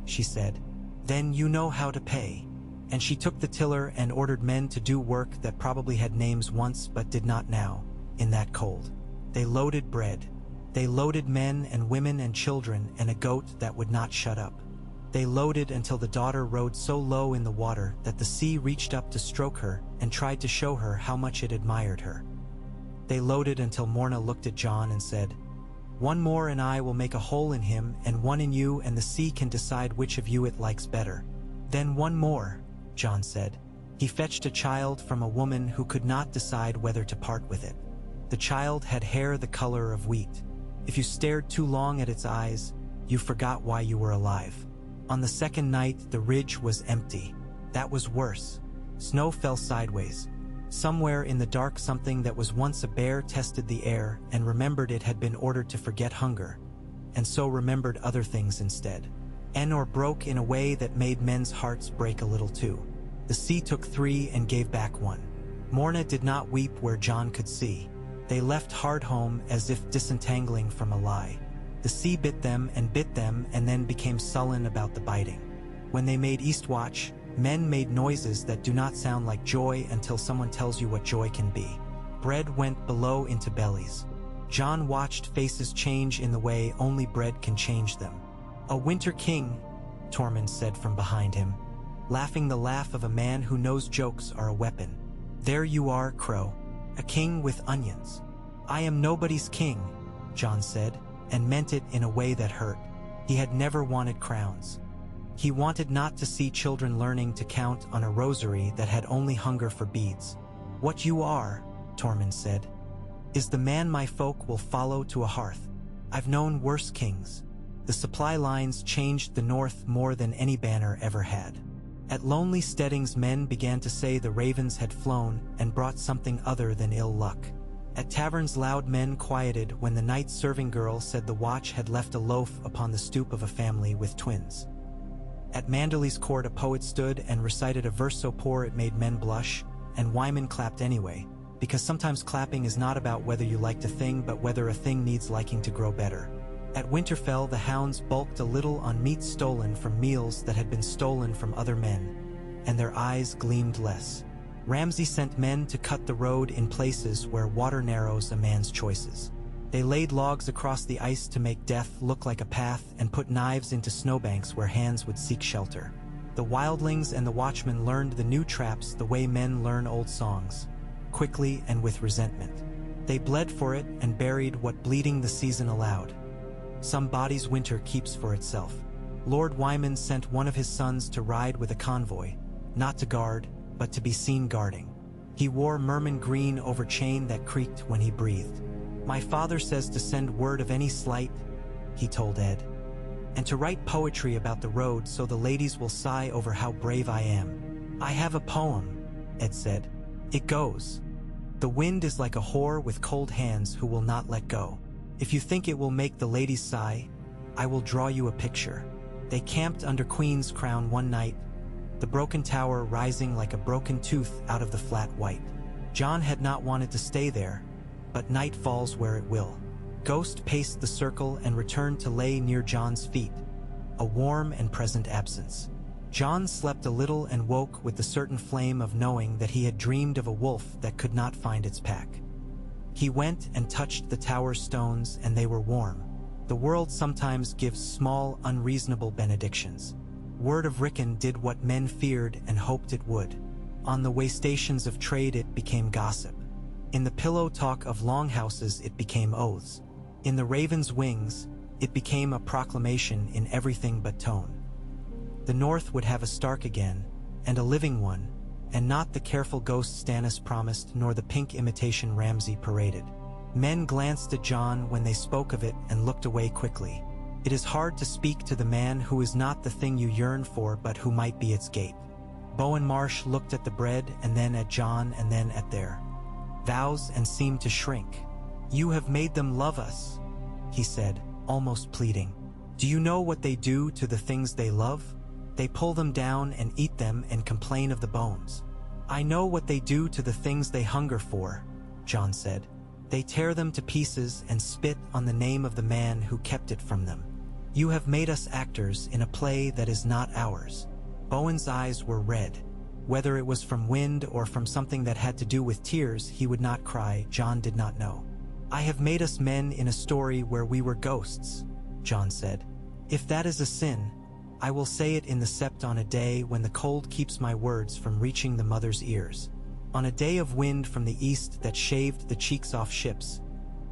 she said. "Then you know how to pay." And she took the tiller and ordered men to do work that probably had names once but did not now, in that cold. They loaded bread. They loaded men and women and children and a goat that would not shut up. They loaded until the daughter rode so low in the water that the sea reached up to stroke her and tried to show her how much it admired her. They loaded until Morna looked at John and said, "One more and I will make a hole in him and one in you, and the sea can decide which of you it likes better." "Then one more," John said. He fetched a child from a woman who could not decide whether to part with it. The child had hair the color of wheat. If you stared too long at its eyes, you forgot why you were alive. On the second night, the ridge was empty. That was worse. Snow fell sideways. Somewhere in the dark something that was once a bear tested the air and remembered it had been ordered to forget hunger, and so remembered other things instead. Enor broke in a way that made men's hearts break a little too. The sea took 3 and gave back 1. Morna did not weep where John could see. They left hard home as if disentangling from a lie. The sea bit them and then became sullen about the biting. When they made Eastwatch, men made noises that do not sound like joy until someone tells you what joy can be. Bread went below into bellies. John watched faces change in the way only bread can change them. A winter king, Tormund said from behind him, laughing the laugh of a man who knows jokes are a weapon. There you are, Crow, a king with onions. I am nobody's king, Jon said, and meant it in a way that hurt. He had never wanted crowns. He wanted not to see children learning to count on a rosary that had only hunger for beads. What you are, Tormund said, is the man my folk will follow to a hearth. I've known worse kings. The supply lines changed the north more than any banner ever had. At lonely steadings men began to say the ravens had flown and brought something other than ill luck. At taverns loud men quieted when the night serving girl said the watch had left a loaf upon the stoop of a family with twins. At Manderley's court a poet stood and recited a verse so poor it made men blush, and Wyman clapped anyway, because sometimes clapping is not about whether you liked a thing but whether a thing needs liking to grow better. At Winterfell the hounds bulked a little on meat stolen from meals that had been stolen from other men, and their eyes gleamed less. Ramsay sent men to cut the road in places where water narrows a man's choices. They laid logs across the ice to make death look like a path and put knives into snowbanks where hands would seek shelter. The wildlings and the watchmen learned the new traps the way men learn old songs, quickly and with resentment. They bled for it and buried what bleeding the season allowed. Some body's winter keeps for itself. Lord Wyman sent one of his sons to ride with a convoy, not to guard, but to be seen guarding. He wore merman green over chain that creaked when he breathed. My father says to send word of any slight, he told Ed, and to write poetry about the road so the ladies will sigh over how brave I am. I have a poem, Ed said. It goes, the wind is like a whore with cold hands who will not let go. If you think it will make the ladies sigh, I will draw you a picture. They camped under Queen's Crown one night, the broken tower rising like a broken tooth out of the flat white. Jon had not wanted to stay there, but night falls where it will. Ghost paced the circle and returned to lay near Jon's feet, a warm and present absence. Jon slept a little and woke with the certain flame of knowing that he had dreamed of a wolf that could not find its pack. He went and touched the tower's stones and they were warm. The world sometimes gives small, unreasonable benedictions. Word of Rickon did what men feared and hoped it would. On the way stations of trade it became gossip. In the pillow talk of longhouses it became oaths. In the raven's wings, it became a proclamation in everything but tone. The North would have a Stark again, and a living one, and not the careful ghost Stannis promised nor the pink imitation Ramsay paraded. Men glanced at Jon when they spoke of it and looked away quickly. It is hard to speak to the man who is not the thing you yearn for but who might be its gate. Bowen Marsh looked at the bread and then at Jon and then at their vows and seemed to shrink. You have made them love us, he said, almost pleading. Do you know what they do to the things they love? They pull them down and eat them and complain of the bones. I know what they do to the things they hunger for, Jon said. They tear them to pieces and spit on the name of the man who kept it from them. You have made us actors in a play that is not ours. Bowen's eyes were red. Whether it was from wind or from something that had to do with tears, he would not cry. Jon did not know. I have made us men in a story where we were ghosts, Jon said. If that is a sin, I will say it in the sept on a day when the cold keeps my words from reaching the mother's ears. On a day of wind from the east that shaved the cheeks off ships,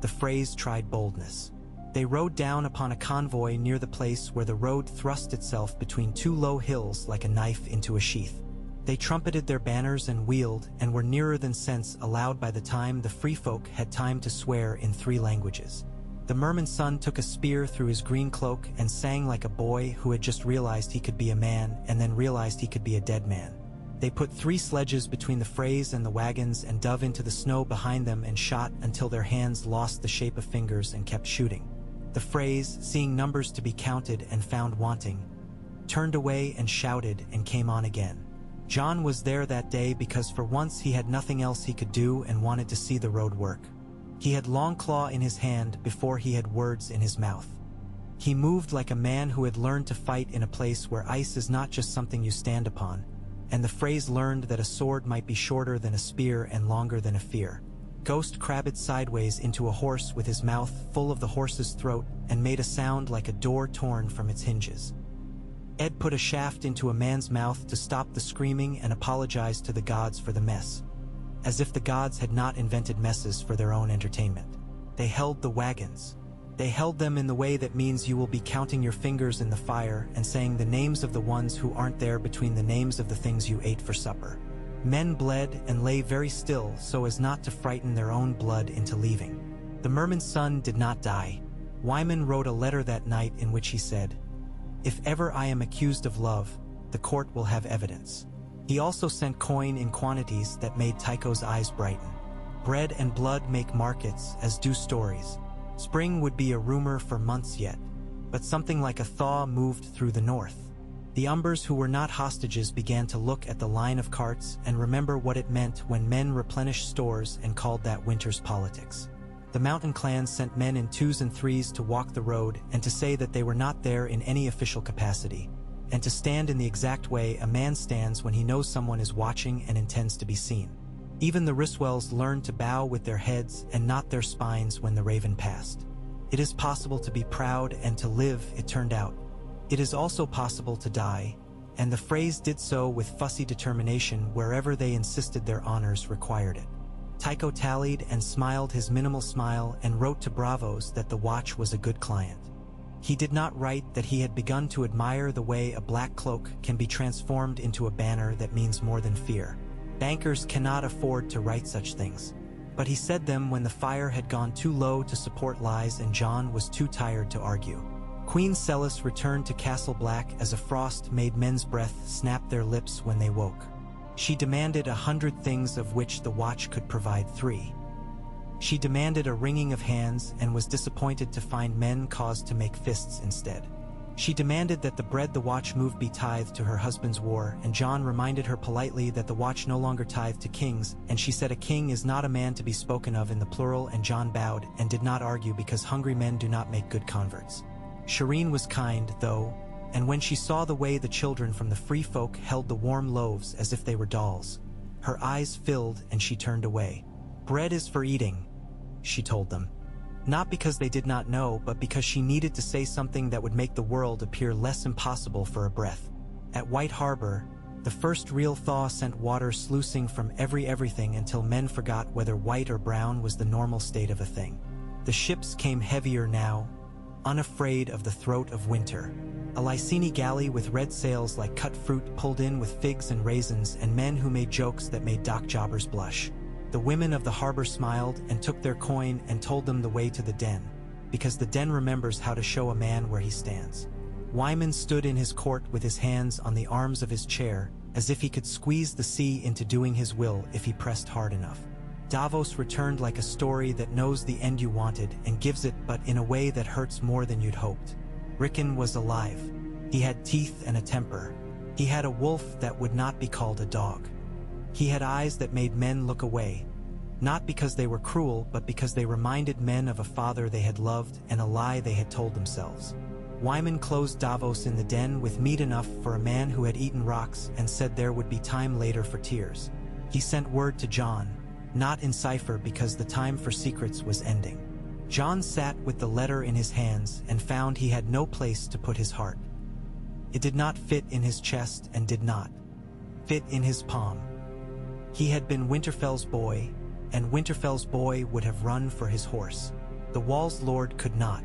the phrase tried boldness. They rode down upon a convoy near the place where the road thrust itself between two low hills like a knife into a sheath. They trumpeted their banners and wheeled and were nearer than sense allowed by the time the free folk had time to swear in 3 languages. The merman's son took a spear through his green cloak and sang like a boy who had just realized he could be a man and then realized he could be a dead man. They put 3 sledges between the Freys and the wagons and dove into the snow behind them and shot until their hands lost the shape of fingers and kept shooting. The Freys, seeing numbers to be counted and found wanting, turned away and shouted and came on again. Jon was there that day because for once he had nothing else he could do and wanted to see the road work. He had Longclaw in his hand before he had words in his mouth. He moved like a man who had learned to fight in a place where ice is not just something you stand upon, and the phrase learned that a sword might be shorter than a spear and longer than a fear. Ghost crabbed sideways into a horse with his mouth full of the horse's throat and made a sound like a door torn from its hinges. Ed put a shaft into a man's mouth to stop the screaming and apologized to the gods for the mess. As if the gods had not invented messes for their own entertainment. They held the wagons. They held them in the way that means you will be counting your fingers in the fire and saying the names of the ones who aren't there between the names of the things you ate for supper. Men bled and lay very still so as not to frighten their own blood into leaving. The merman's son did not die. Wyman wrote a letter that night in which he said, "If ever I am accused of love, the court will have evidence." He also sent coin in quantities that made Tycho's eyes brighten. Bread and blood make markets, as do stories. Spring would be a rumor for months yet, but something like a thaw moved through the north. The Umbers who were not hostages began to look at the line of carts and remember what it meant when men replenished stores and called that winter's politics. The mountain clans sent men in 2s and 3s to walk the road and to say that they were not there in any official capacity, and to stand in the exact way a man stands when he knows someone is watching and intends to be seen. Even the Riswells learned to bow with their heads and not their spines when the raven passed. It is possible to be proud and to live, it turned out. It is also possible to die, and the phrase did so with fussy determination wherever they insisted their honors required it. Tycho tallied and smiled his minimal smile and wrote to Bravos that the watch was a good client. He did not write that he had begun to admire the way a black cloak can be transformed into a banner that means more than fear. Bankers cannot afford to write such things. But he said them when the fire had gone too low to support lies and John was too tired to argue. Queen Celis returned to Castle Black as a frost made men's breath snap their lips when they woke. She demanded 100 things of which the watch could provide 3. She demanded a wringing of hands and was disappointed to find men caused to make fists instead. She demanded that the bread the watch moved be tithed to her husband's war, and John reminded her politely that the watch no longer tithed to kings, and she said a king is not a man to be spoken of in the plural, and John bowed and did not argue because hungry men do not make good converts. Shireen was kind, though, and when she saw the way the children from the free folk held the warm loaves as if they were dolls, her eyes filled and she turned away. "Bread is for eating," she told them. Not because they did not know, but because she needed to say something that would make the world appear less impossible for a breath. At White Harbor, the first real thaw sent water sluicing from everything until men forgot whether white or brown was the normal state of a thing. The ships came heavier now, unafraid of the throat of winter. A Lysini galley with red sails like cut fruit pulled in with figs and raisins and men who made jokes that made dock jobbers blush. The women of the harbor smiled and took their coin and told them the way to the den, because the den remembers how to show a man where he stands. Wyman stood in his court with his hands on the arms of his chair, as if he could squeeze the sea into doing his will if he pressed hard enough. Davos returned like a story that knows the end you wanted and gives it, but in a way that hurts more than you'd hoped. Rickon was alive. He had teeth and a temper. He had a wolf that would not be called a dog. He had eyes that made men look away, not because they were cruel, but because they reminded men of a father they had loved and a lie they had told themselves. Wyman closed Davos in the den with meat enough for a man who had eaten rocks and said there would be time later for tears. He sent word to John, not in cipher because the time for secrets was ending. John sat with the letter in his hands and found he had no place to put his heart. It did not fit in his chest and did not fit in his palm. He had been Winterfell's boy, and Winterfell's boy would have run for his horse. The Wall's Lord could not.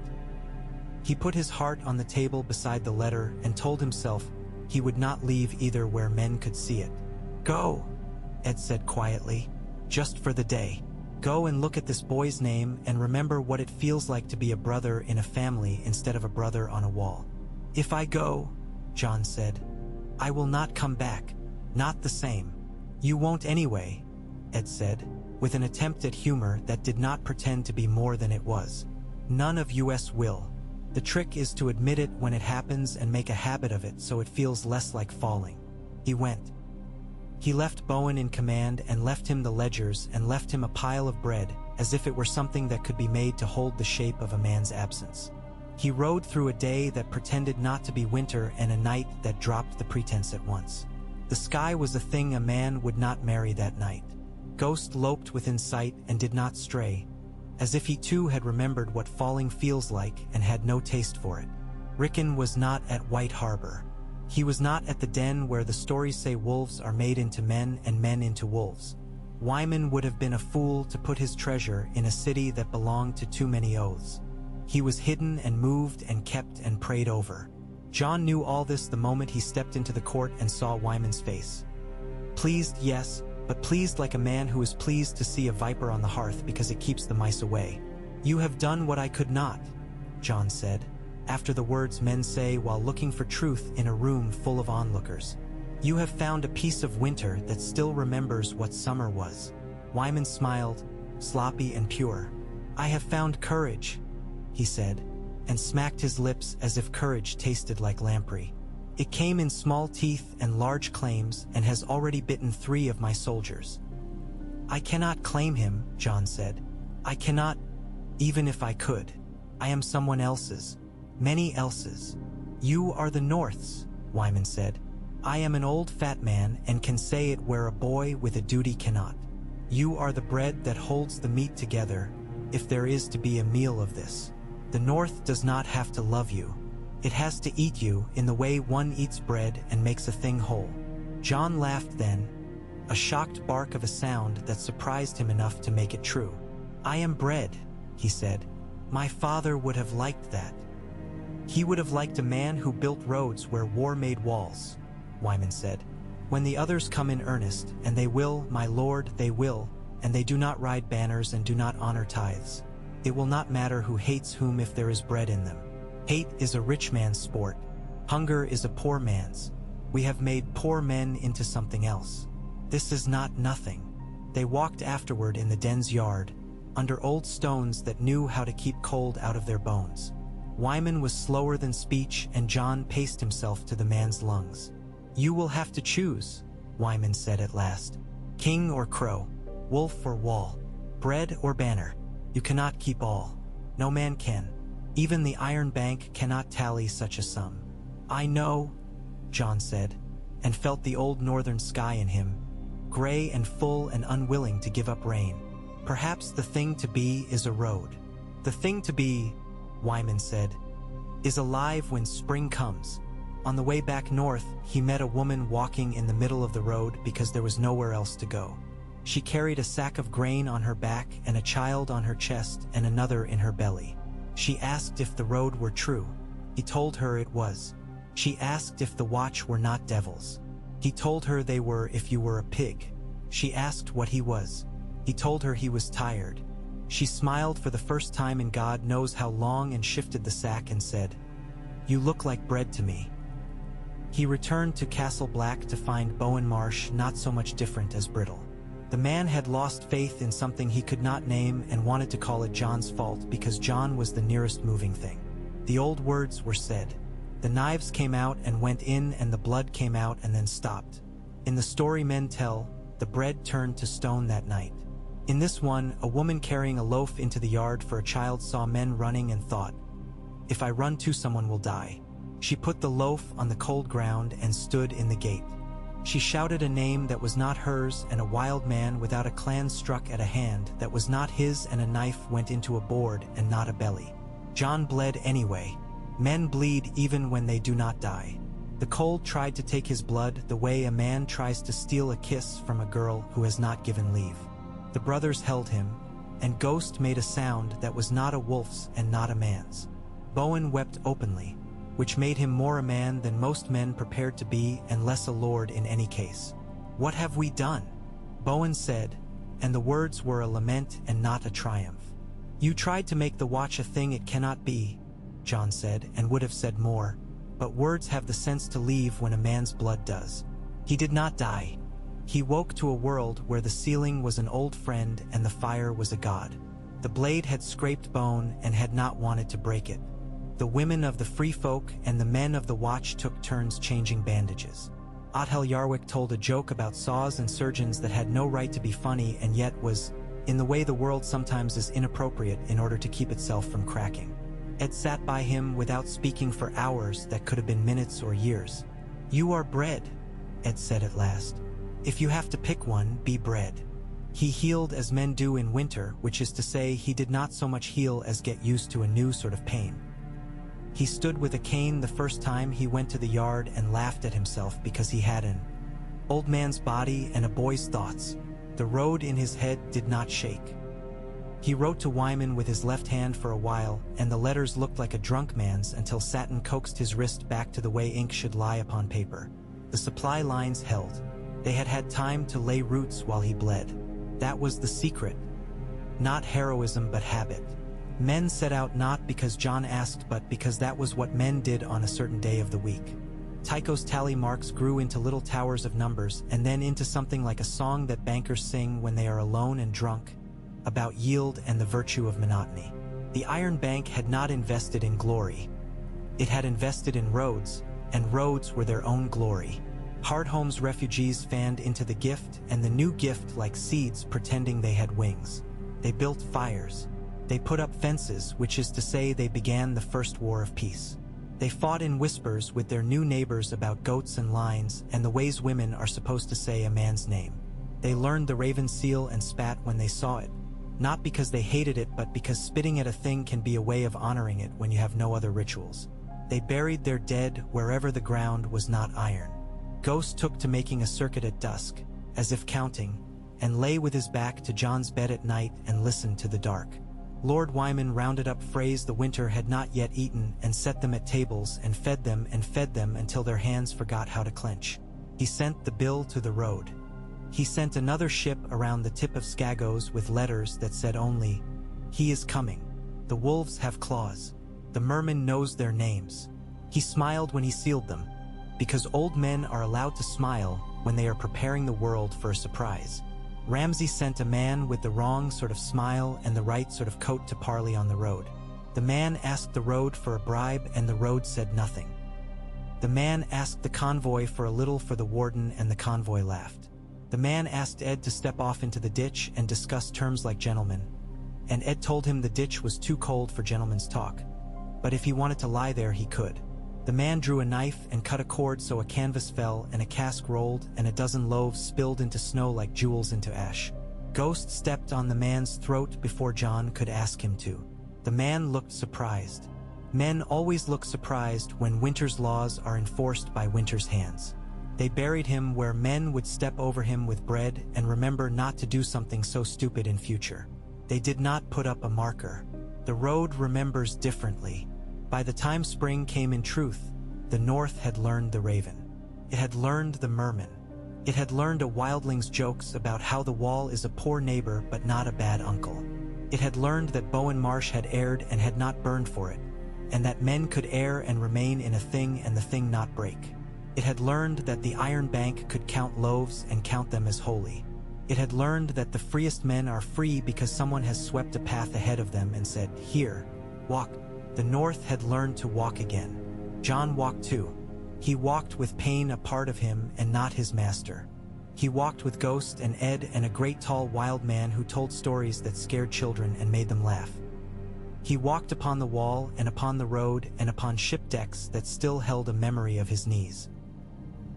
He put his heart on the table beside the letter and told himself he would not leave either where men could see it. "Go," Ed said quietly, "just for the day. Go and look at this boy's name and remember what it feels like to be a brother in a family instead of a brother on a wall." "If I go," John said, "I will not come back. Not the same." "You won't anyway," Ed said, with an attempt at humor that did not pretend to be more than it was. "None of us will. The trick is to admit it when it happens and make a habit of it so it feels less like falling." He went. He left Bowen in command and left him the ledgers and left him a pile of bread, as if it were something that could be made to hold the shape of a man's absence. He rode through a day that pretended not to be winter and a night that dropped the pretense at once. The sky was a thing a man would not marry that night. Ghost loped within sight and did not stray, as if he too had remembered what falling feels like and had no taste for it. Rickon was not at White Harbor. He was not at the den where the stories say wolves are made into men and men into wolves. Wyman would have been a fool to put his treasure in a city that belonged to too many oaths. He was hidden and moved and kept and prayed over. John knew all this the moment he stepped into the court and saw Wyman's face. Pleased, yes, but pleased like a man who is pleased to see a viper on the hearth because it keeps the mice away. "You have done what I could not," John said, after the words men say while looking for truth in a room full of onlookers. "You have found a piece of winter that still remembers what summer was." Wyman smiled, sloppy and pure. "I have found courage," he said, and smacked his lips as if courage tasted like lamprey. "It came in small teeth and large claims and has already bitten 3 of my soldiers." "I cannot claim him," John said. "I cannot, even if I could. I am someone else's. Many else's." "You are the North's," Wyman said. "I am an old fat man and can say it where a boy with a duty cannot. You are the bread that holds the meat together, if there is to be a meal of this. The North does not have to love you. It has to eat you in the way one eats bread and makes a thing whole." John laughed then, a shocked bark of a sound that surprised him enough to make it true. "I am bread," he said. "My father would have liked that." "He would have liked a man who built roads where war made walls," Wyman said. "When the others come in earnest, and they will, my lord, they will, and they do not ride banners and do not honor tithes, it will not matter who hates whom if there is bread in them. Hate is a rich man's sport. Hunger is a poor man's. We have made poor men into something else. This is not nothing." They walked afterward in the den's yard, under old stones that knew how to keep cold out of their bones. Wyman was slower than speech, and John paced himself to the man's lungs. "You will have to choose," Wyman said at last. "King or crow, wolf or wall, bread or banner. You cannot keep all. No man can. Even the Iron Bank cannot tally such a sum." "I know," John said, and felt the old northern sky in him, gray and full and unwilling to give up rain. "Perhaps the thing to be is a road." "The thing to be," Wyman said, "is alive when spring comes." On the way back north, he met a woman walking in the middle of the road because there was nowhere else to go. She carried a sack of grain on her back and a child on her chest and another in her belly. She asked if the road were true. He told her it was. She asked if the watch were not devils. He told her they were if you were a pig. She asked what he was. He told her he was tired. She smiled for the first time in God knows how long and shifted the sack and said, "You look like bread to me." He returned to Castle Black to find Bowen Marsh not so much different as brittle. The man had lost faith in something he could not name and wanted to call it John's fault because John was the nearest moving thing. The old words were said. The knives came out and went in and the blood came out and then stopped. In the story men tell, the bread turned to stone that night. In this one, a woman carrying a loaf into the yard for a child saw men running and thought, "If I run too, someone will die." She put the loaf on the cold ground and stood in the gate. She shouted a name that was not hers, and a wild man without a clan struck at a hand that was not his, and a knife went into a board and not a belly. John bled anyway. Men bleed even when they do not die. The cold tried to take his blood the way a man tries to steal a kiss from a girl who has not given leave. The brothers held him, and Ghost made a sound that was not a wolf's and not a man's. Bowen wept openly, which made him more a man than most men prepared to be and less a lord in any case. "What have we done?" Bowen said, and the words were a lament and not a triumph. "You tried to make the watch a thing it cannot be," John said, and would have said more, but words have the sense to leave when a man's blood does. He did not die. He woke to a world where the ceiling was an old friend and the fire was a god. The blade had scraped bone and had not wanted to break it. The women of the free folk and the men of the watch took turns changing bandages. Othel Yarwick told a joke about saws and surgeons that had no right to be funny and yet was, in the way the world sometimes is inappropriate in order to keep itself from cracking. Ed sat by him without speaking for hours that could have been minutes or years. "You are bread," Ed said at last. "If you have to pick one, be bread." He healed as men do in winter, which is to say he did not so much heal as get used to a new sort of pain. He stood with a cane the first time he went to the yard and laughed at himself because he had an old man's body and a boy's thoughts. The road in his head did not shake. He wrote to Wyman with his left hand for a while, and the letters looked like a drunk man's until Satin coaxed his wrist back to the way ink should lie upon paper. The supply lines held. They had had time to lay roots while he bled. That was the secret. Not heroism but habit. Men set out not because John asked but because that was what men did on a certain day of the week. Tycho's tally marks grew into little towers of numbers and then into something like a song that bankers sing when they are alone and drunk, about yield and the virtue of monotony. The Iron Bank had not invested in glory. It had invested in roads, and roads were their own glory. Hardhome's refugees fanned into the gift, and the new gift like seeds pretending they had wings. They built fires. They put up fences, which is to say they began the first war of peace. They fought in whispers with their new neighbors about goats and lines and the ways women are supposed to say a man's name. They learned the raven seal and spat when they saw it. Not because they hated it, but because spitting at a thing can be a way of honoring it when you have no other rituals. They buried their dead wherever the ground was not iron. Ghost took to making a circuit at dusk, as if counting, and lay with his back to John's bed at night and listened to the dark. Lord Wyman rounded up frays the winter had not yet eaten and set them at tables and fed them until their hands forgot how to clench. He sent the bill to the road. He sent another ship around the tip of Skagos with letters that said only, "He is coming. The wolves have claws. The merman knows their names." He smiled when he sealed them, because old men are allowed to smile when they are preparing the world for a surprise. Ramsay sent a man with the wrong sort of smile and the right sort of coat to parley on the road. The man asked the road for a bribe and the road said nothing. The man asked the convoy for a little for the warden and the convoy laughed. The man asked Ed to step off into the ditch and discuss terms like gentlemen, and Ed told him the ditch was too cold for gentlemen's talk, but if he wanted to lie there he could. The man drew a knife and cut a cord so a canvas fell and a cask rolled and a dozen loaves spilled into snow like jewels into ash. Ghost stepped on the man's throat before John could ask him to. The man looked surprised. Men always look surprised when winter's laws are enforced by winter's hands. They buried him where men would step over him with bread and remember not to do something so stupid in future. They did not put up a marker. The road remembers differently. By the time spring came in truth, the North had learned the raven. It had learned the merman. It had learned a wildling's jokes about how the wall is a poor neighbor but not a bad uncle. It had learned that Bowen Marsh had erred and had not burned for it, and that men could err and remain in a thing and the thing not break. It had learned that the Iron Bank could count loaves and count them as holy. It had learned that the freest men are free because someone has swept a path ahead of them and said, "Here, walk." The North had learned to walk again. John walked too. He walked with pain a part of him and not his master. He walked with Ghost and Ed and a great tall wild man who told stories that scared children and made them laugh. He walked upon the wall and upon the road and upon ship decks that still held a memory of his knees.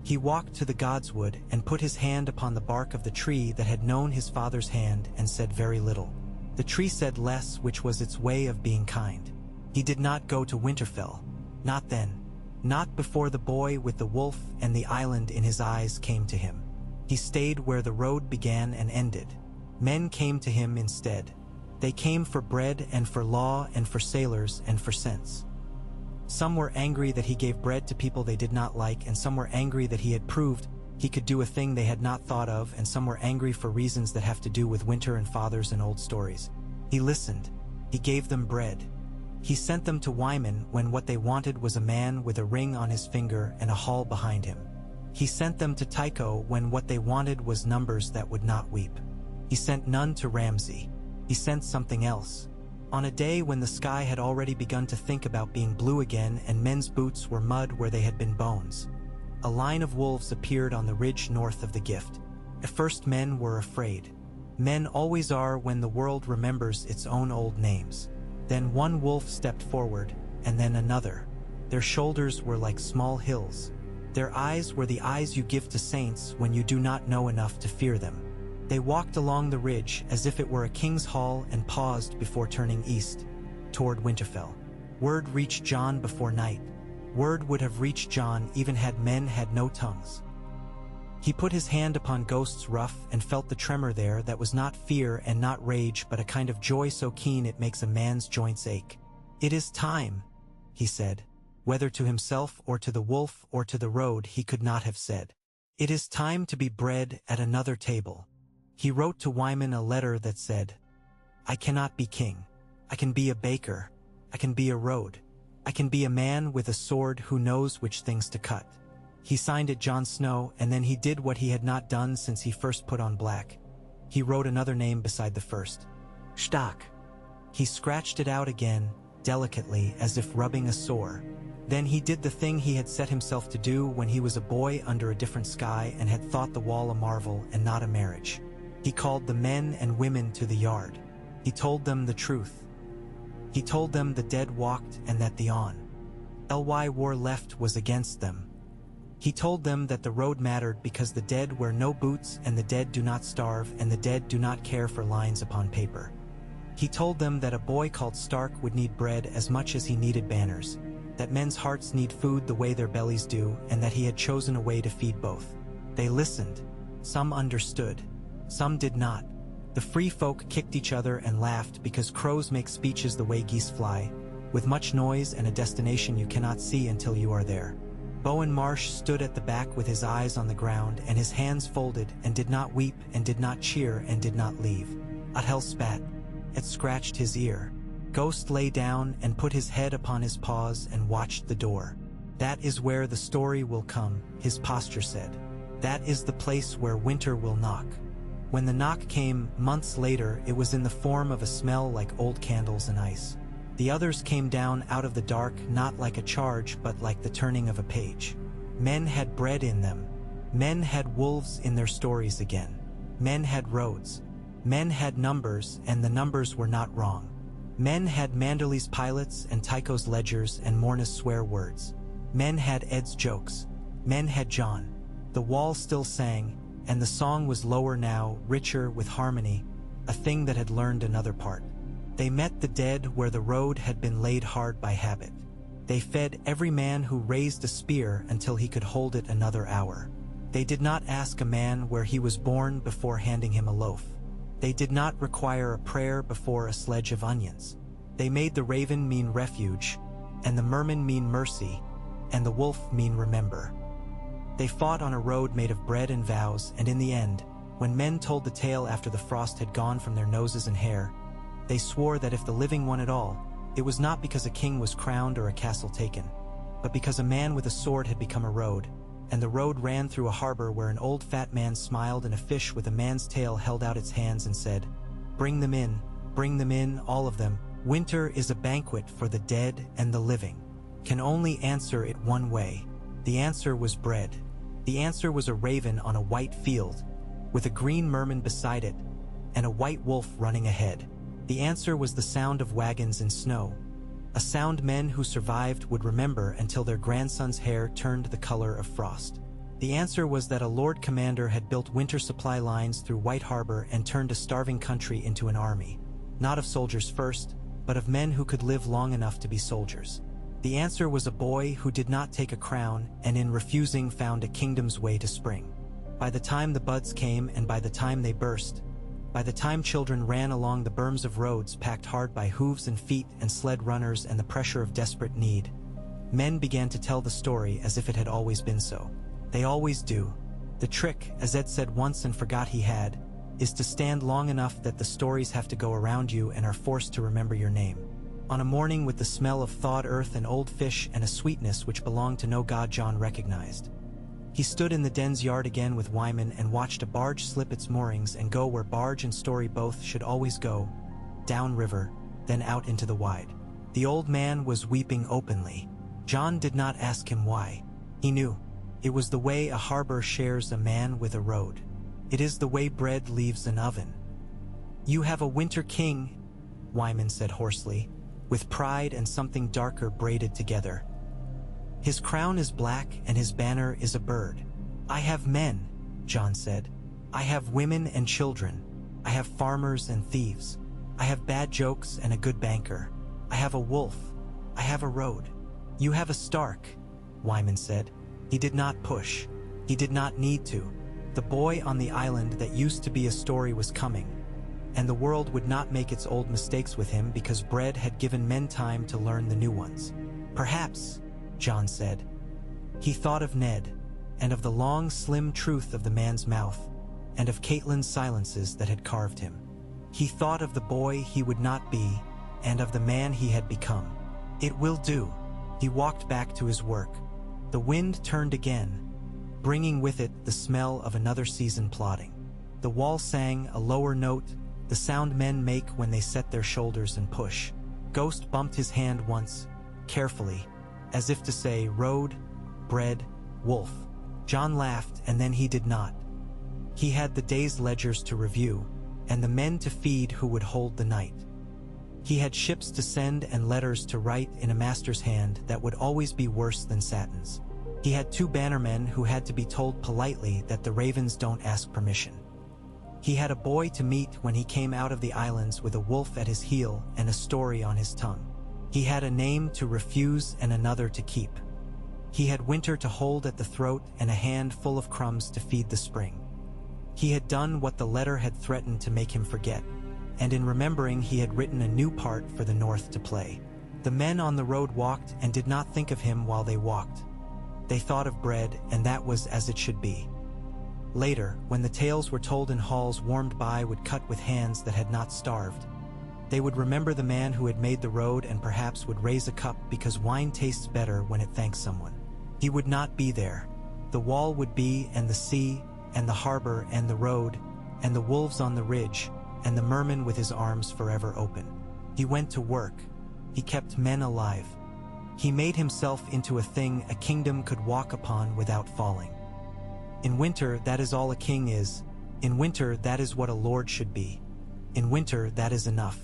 He walked to the godswood and put his hand upon the bark of the tree that had known his father's hand and said very little. The tree said less, which was its way of being kind. He did not go to Winterfell. Not then. Not before the boy with the wolf and the island in his eyes came to him. He stayed where the road began and ended. Men came to him instead. They came for bread and for law and for sailors and for sense. Some were angry that he gave bread to people they did not like, and some were angry that he had proved he could do a thing they had not thought of, and some were angry for reasons that have to do with winter and fathers and old stories. He listened. He gave them bread. He sent them to Wyman when what they wanted was a man with a ring on his finger and a hall behind him. He sent them to Tycho when what they wanted was numbers that would not weep. He sent none to Ramsay. He sent something else. On a day when the sky had already begun to think about being blue again and men's boots were mud where they had been bones, a line of wolves appeared on the ridge north of the gift. At first men were afraid. Men always are when the world remembers its own old names. Then one wolf stepped forward, and then another. Their shoulders were like small hills. Their eyes were the eyes you give to saints when you do not know enough to fear them. They walked along the ridge as if it were a king's hall and paused before turning east, toward Winterfell. Word reached John before night. Word would have reached John even had men had no tongues. He put his hand upon Ghost's ruff and felt the tremor there that was not fear and not rage but a kind of joy so keen it makes a man's joints ache. "It is time," he said. Whether to himself or to the wolf or to the road he could not have said. "It is time to be bred at another table." He wrote to Wyman a letter that said, "I cannot be king. I can be a baker. I can be a road. I can be a man with a sword who knows which things to cut." He signed it Jon Snow, and then he did what he had not done since he first put on black. He wrote another name beside the first. Stark. He scratched it out again, delicately, as if rubbing a sore. Then he did the thing he had set himself to do when he was a boy under a different sky and had thought the wall a marvel and not a marriage. He called the men and women to the yard. He told them the truth. He told them the dead walked and that the only war left was against them. He told them that the road mattered because the dead wear no boots and the dead do not starve and the dead do not care for lines upon paper. He told them that a boy called Stark would need bread as much as he needed banners, that men's hearts need food the way their bellies do, and that he had chosen a way to feed both. They listened. Some understood. Some did not. The free folk kicked each other and laughed because crows make speeches the way geese fly, with much noise and a destination you cannot see until you are there. Bowen Marsh stood at the back with his eyes on the ground and his hands folded and did not weep and did not cheer and did not leave. Athel spat. It scratched his ear. Ghost lay down and put his head upon his paws and watched the door. "That is where the story will come," his posture said. "That is the place where winter will knock." When the knock came, months later, it was in the form of a smell like old candles and ice. The others came down out of the dark, not like a charge but like the turning of a page. Men had bread in them. Men had wolves in their stories again. Men had roads. Men had numbers, and the numbers were not wrong. Men had Manderley's pilots and Tycho's ledgers and Morna's swear words. Men had Ed's jokes. Men had John. The wall still sang, and the song was lower now, richer with harmony, a thing that had learned another part. They met the dead where the road had been laid hard by habit. They fed every man who raised a spear until he could hold it another hour. They did not ask a man where he was born before handing him a loaf. They did not require a prayer before a sledge of onions. They made the raven mean refuge, and the merman mean mercy, and the wolf mean remember. They fought on a road made of bread and vows, and in the end, when men told the tale after the frost had gone from their noses and hair, they swore that if the living won it all, it was not because a king was crowned or a castle taken, but because a man with a sword had become a road, and the road ran through a harbor where an old fat man smiled and a fish with a man's tail held out its hands and said, bring them in, all of them. Winter is a banquet for the dead and the living. Can only answer it one way. The answer was bread. The answer was a raven on a white field, with a green merman beside it, and a white wolf running ahead. The answer was the sound of wagons in snow, a sound men who survived would remember until their grandson's hair turned the color of frost. The answer was that a Lord Commander had built winter supply lines through White Harbor and turned a starving country into an army, not of soldiers first, but of men who could live long enough to be soldiers. The answer was a boy who did not take a crown and in refusing found a kingdom's way to spring. By the time the buds came and by the time they burst, by the time children ran along the berms of roads packed hard by hooves and feet and sled runners and the pressure of desperate need, men began to tell the story as if it had always been so. They always do. The trick, as Ed said once and forgot he had, is to stand long enough that the stories have to go around you and are forced to remember your name. On a morning with the smell of thawed earth and old fish and a sweetness which belonged to no god John recognized, he stood in the den's yard again with Wyman and watched a barge slip its moorings and go where barge and story both should always go, down river, then out into the wide. The old man was weeping openly. John did not ask him why. He knew. It was the way a harbor shares a man with a road. It is the way bread leaves an oven. You have a winter king, Wyman said hoarsely, with pride and something darker braided together. His crown is black and his banner is a bird. I have men, John said. I have women and children. I have farmers and thieves. I have bad jokes and a good banker. I have a wolf. I have a road. You have a Stark, Wyman said. He did not push. He did not need to. The boy on the island that used to be a story was coming, and the world would not make its old mistakes with him because Bread had given men time to learn the new ones. Perhaps, John said. He thought of Ned, and of the long, slim truth of the man's mouth, and of Caitlyn's silences that had carved him. He thought of the boy he would not be, and of the man he had become. It will do. He walked back to his work. The wind turned again, bringing with it the smell of another season plodding. The wall sang a lower note, the sound men make when they set their shoulders and push. Ghost bumped his hand once, carefully, as if to say, road, bread, wolf. John laughed, and then he did not. He had the day's ledgers to review, and the men to feed who would hold the night. He had ships to send and letters to write in a master's hand that would always be worse than Satin's. He had 2 bannermen who had to be told politely that the ravens don't ask permission. He had a boy to meet when he came out of the islands with a wolf at his heel and a story on his tongue. He had a name to refuse and another to keep. He had winter to hold at the throat and a hand full of crumbs to feed the spring. He had done what the letter had threatened to make him forget, and in remembering he had written a new part for the North to play. The men on the road walked and did not think of him while they walked. They thought of Bread, and that was as it should be. Later, when the tales were told in halls warmed by would cut with hands that had not starved, they would remember the man who had made the road and perhaps would raise a cup because wine tastes better when it thanks someone. He would not be there. The wall would be, and the sea, and the harbor, and the road, and the wolves on the ridge, and the merman with his arms forever open. He went to work. He kept men alive. He made himself into a thing a kingdom could walk upon without falling. In winter, that is all a king is. In winter, that is what a lord should be. In winter, that is enough.